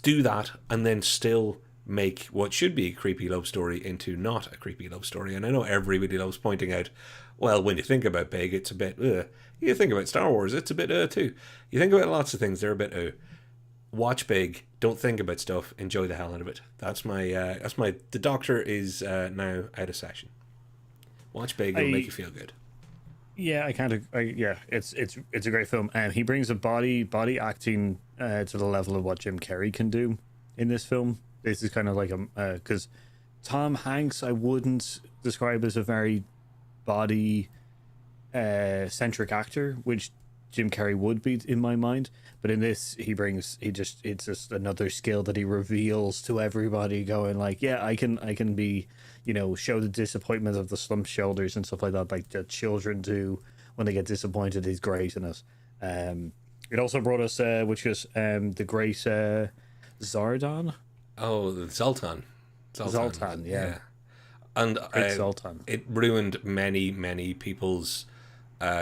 do that and then still make what should be a creepy love story into not a creepy love story. And I know everybody loves pointing out, well, when you think about Big, it's a bit, You think about Star Wars, it's a bit, too. You think about lots of things, they're a bit, Watch Big, don't think about stuff, enjoy the hell out of it. The Doctor is now out of session. Watch Big, it'll make you feel good. Yeah, it's a great film. He brings a body acting to the level of what Jim Carrey can do in this film. This is kind of like because Tom Hanks, I wouldn't describe as a very body centric actor, which Jim Carrey would be in my mind. But in this, it's just another skill that he reveals to everybody, going like, yeah, I can be, show the disappointment of the slumped shoulders and stuff like that, like the children do when they get disappointed. He's great in it. It also brought us, which was the great Zardon. Oh, the Sultan. Sultan, yeah. And Sultan. It ruined many people's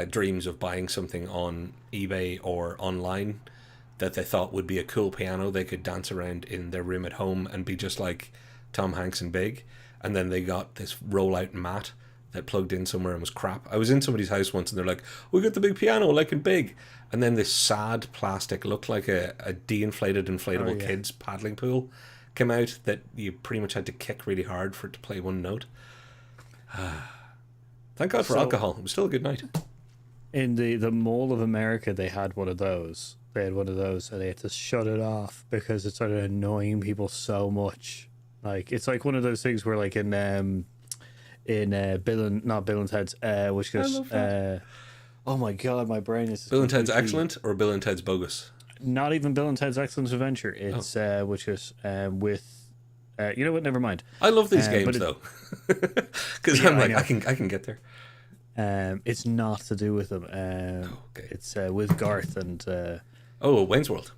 dreams of buying something on eBay or online that they thought would be a cool piano they could dance around in their room at home and be just like Tom Hanks and Big. And then they got this roll-out mat that plugged in somewhere and was crap. I was in somebody's house once and they're like, we got the big piano like in Big. And then this sad plastic, looked like a de-inflated inflatable kids paddling pool, came out that you pretty much had to kick really hard for it to play one note. Thank God for alcohol. It was still a good night. In the Mall of America, they had one of those. And they had to shut it off because it started annoying people so much. Like, it's like one of those things where, like, in Bill and Ted's, which goes, oh my God, my brain is... Bill and Ted's Excellent or Bill and Ted's Bogus? Not even Bill and Ted's Excellent Adventure. It's, which is with... you know what? Never mind. I love these games, though. Because I'm like, I can get there. It's not to do with them. Okay. It's with Garth and... Wayne's World.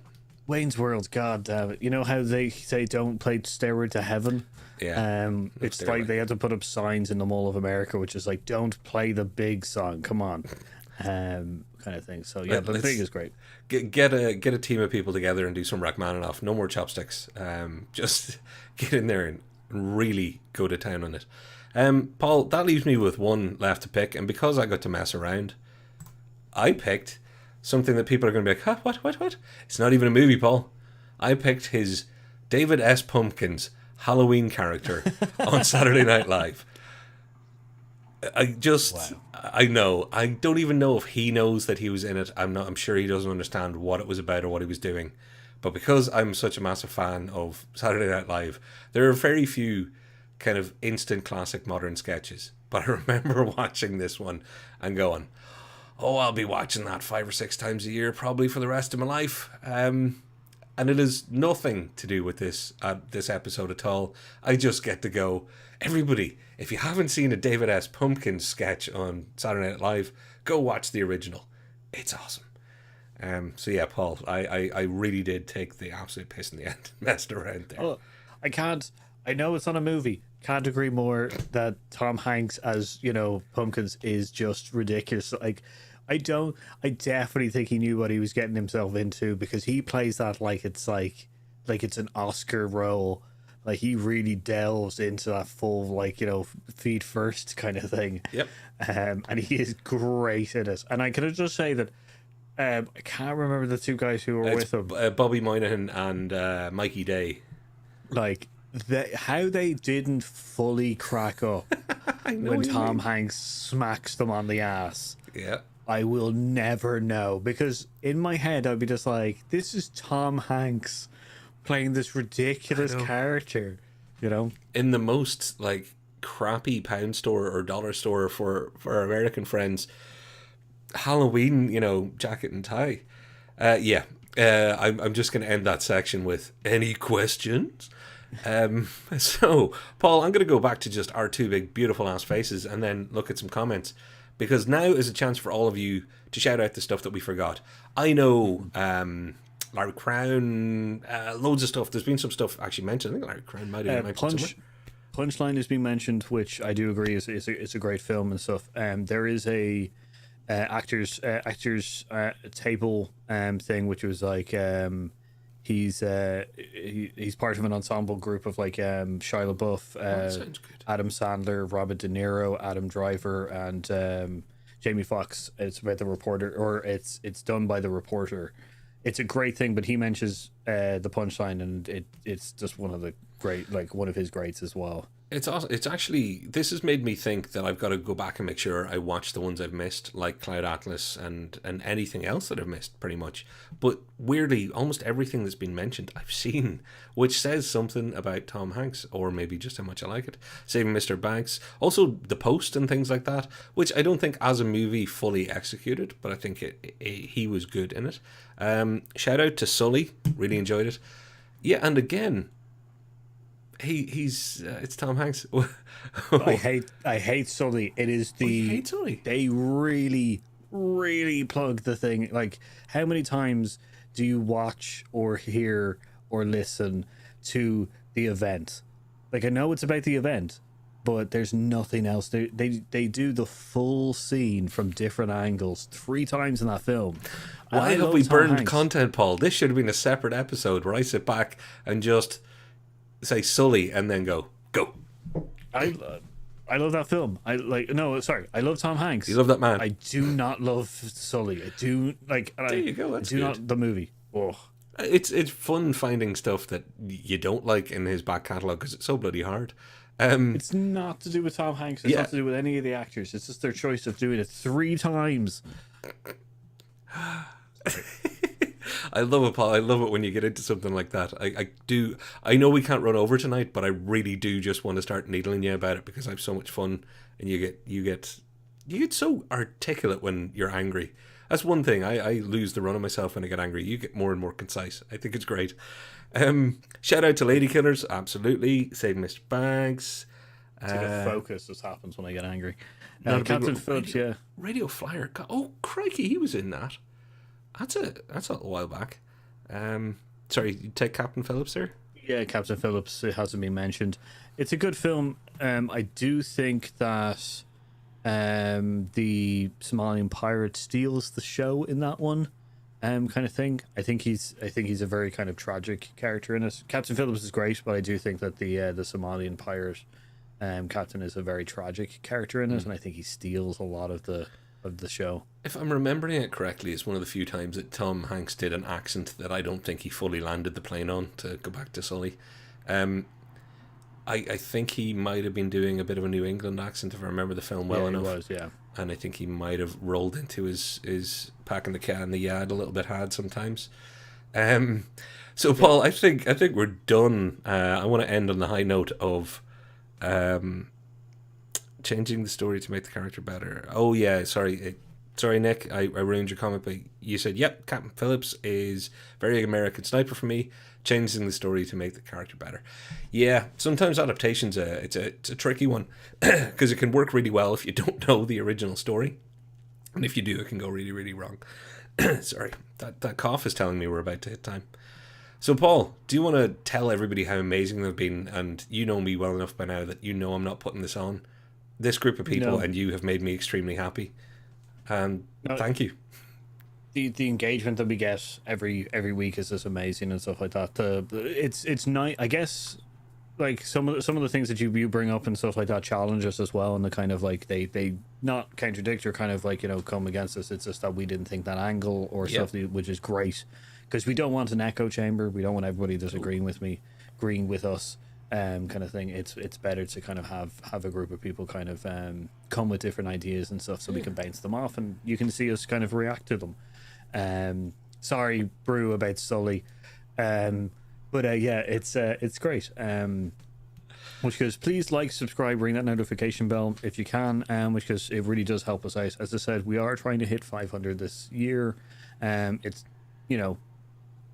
Wayne's World, God damn it. You know how they say don't play Stairway to Heaven? Yeah. It's like they had to put up signs in the Mall of America, which is like, don't play the Big song. Come on. Kind of thing. So, yeah, but Big is great. Get a team of people together and do some Rachmaninoff. No more chopsticks. Just get in there and really go to town on it. Paul, that leaves me with one left to pick, and because I got to mess around, I picked something that people are going to be like, huh, what? It's not even a movie, Paul. I picked his David S. Pumpkins Halloween character on Saturday Night Live. I know. I don't even know if he knows that he was in it. I'm sure he doesn't understand what it was about or what he was doing. But because I'm such a massive fan of Saturday Night Live, there are very few kind of instant classic modern sketches. But I remember watching this one and going, I'll be watching that 5 or 6 times a year probably for the rest of my life. And it has nothing to do with this episode at all. I just get to go, everybody, if you haven't seen a David S. Pumpkins sketch on Saturday Night Live, go watch the original. It's awesome. So yeah, Paul, I really did take the absolute piss in the end. Messed around there. Oh, I know it's not a movie. Can't agree more that Tom Hanks as, Pumpkins is just ridiculous. Like, I definitely think he knew what he was getting himself into, because he plays that like it's it's an Oscar role. Like, he really delves into that full, feet first kind of thing. Yep. And he is great at it. And I can just say that I can't remember the two guys who were with him. Bobby Moynihan and Mikey Day. Like, how they didn't fully crack up when Tom Hanks smacks them on the ass. Yeah. I will never know, because in my head I'd be just like, this is Tom Hanks playing this ridiculous character, in the most crappy pound store or dollar store for our American friends, Halloween, jacket and tie. I'm just going to end that section with any questions. So, Paul, I'm going to go back to just our two big, beautiful ass faces and then look at some comments because now is a chance for all of you to shout out the stuff that we forgot. I know Larry Crown, loads of stuff. There's been some stuff actually mentioned. I think Larry Crown might have been mentioned somewhere. Punchline has been mentioned, which I do agree is a great film and stuff. There is a actors table thing, which was like he's part of an ensemble group of like Shia LaBeouf, Adam Sandler, Robert De Niro, Adam Driver, and Jamie Foxx. It's about the reporter, or it's done by the reporter. It's a great thing, but he mentions the punchline, and it's just one of the one of his greats as well. It's awesome. It's actually, this has made me think that I've got to go back and make sure I watch the ones I've missed, like Cloud Atlas and anything else that I've missed, pretty much. But weirdly, almost everything that's been mentioned I've seen, which says something about Tom Hanks, or maybe just how much I like it. Saving Mr. Banks, also The Post and things like that, which I don't think as a movie fully executed, but I think he was good in it. Shout out to Sully, really enjoyed it. Yeah, and again, he's it's Tom Hanks. I hate Sully. It is you hate Sully? They really plug the thing. Like, how many times do you watch or hear or listen to the event? Like, I know it's about the event, but there's nothing else. They do the full scene from different angles 3 times in that film. Why have we burned content, Paul? This should have been a separate episode where I sit back and just say Sully and then go. I love that film. I love Tom Hanks. You love that man. I do not love Sully. I do like. There you go. That's good. Not the movie. Oh, it's fun finding stuff that you don't like in his back catalogue because it's so bloody hard. It's not to do with Tom Hanks. It's not to do with any of the actors. It's just their choice of doing it 3 times. I love it, Paul. I love it when you get into something like that. I do. I know we can't run over tonight, but I really do just want to start needling you about it because I have so much fun, and you get so articulate when you're angry. That's one thing. I lose the run of myself when I get angry. You get more and more concise. I think it's great. Shout out to Lady Killers. Absolutely. Saving Mr. Banks. The focus just happens when I get angry. Captain Phillips, Radio Flyer. Oh, crikey, he was in that. That's a little while back. Sorry, you take Captain Phillips there? Yeah, Captain Phillips. It hasn't been mentioned. It's a good film. I do think that the Somalian pirate steals the show in that one, kind of thing. I think he's a very kind of tragic character in it. Captain Phillips is great, but I do think that the Somalian pirate captain is a very tragic character in it, and I think he steals a lot of the show. If I'm remembering it correctly, it's one of the few times that Tom Hanks did an accent that I don't think he fully landed the plane on, to go back to Sully. I think he might have been doing a bit of a New England accent, if I remember the film well enough. He was, yeah. And I think he might have rolled into his packing the cat in the yard a little bit hard sometimes. So, Paul, I think we're done. I want to end on the high note of changing the story to make the character better. Oh, yeah, sorry, Nick, I ruined your comment, but you said, yep, Captain Phillips is very American sniper for me, changing the story to make the character better. Yeah, sometimes adaptations, it's a tricky one, because it can work really well if you don't know the original story, and if you do, it can go really, really wrong. Sorry, that cough is telling me we're about to hit time. So, Paul, do you want to tell everybody how amazing they've been, and you know me well enough by now that you know I'm not putting this on. This group of people and you have made me extremely happy. And thank you. The engagement that we get every week is just amazing and stuff like that. It's nice, I guess. Like some of the things that you bring up and stuff like that challenge us as well, and the kind of like they not contradict or kind of like come against us. It's just that we didn't think that angle or stuff, which is great because we don't want an echo chamber. We don't want everybody disagreeing with us. Kind of thing. It's better to kind of have a group of people kind of come with different ideas and stuff, so we can bounce them off, and you can see us kind of react to them. Sorry, Brew, about Sully, but it's great. Which goes, please like, subscribe, ring that notification bell if you can, which goes, it really does help us out. As I said, we are trying to hit 500 this year. It's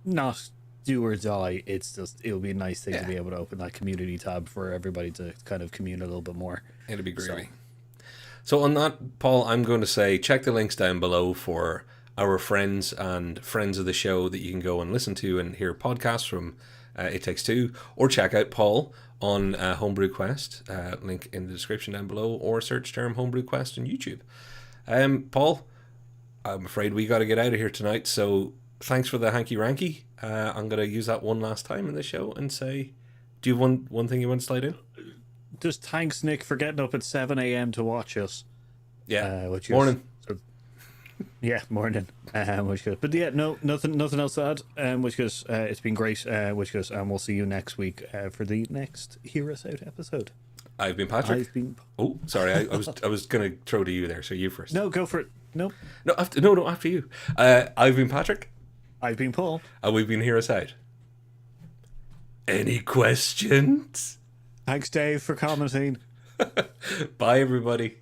not do or die. It'll be a nice thing to be able to open that community tab for everybody to kind of commune a little bit more. It'd be gravy. So on that, Paul, I'm going to say check the links down below for our friends and friends of the show that you can go and listen to and hear podcasts from It Takes Two, or check out Paul on Homebrew Quest, link in the description down below, or search term Homebrew Quest on YouTube. Paul, I'm afraid we got to get out of here tonight, so thanks for the hanky-ranky. I'm going to use that one last time in the show and say, do you have one thing you want to slide in? Just thanks, Nick, for getting up at 7 a.m. to watch us. Yeah, morning. Morning. Which goes, but yeah, no, nothing else to add. Which goes, it's been great. Which goes, and we'll see you next week for the next Hear Us Out episode. I've been Patrick. Oh, sorry, I was gonna throw to you there. So you first. No, go for it. No, after you. I've been Patrick. I've been Paul. And we've been Hear Us Out. Any questions? Thanks, Dave, for commenting. Bye, everybody.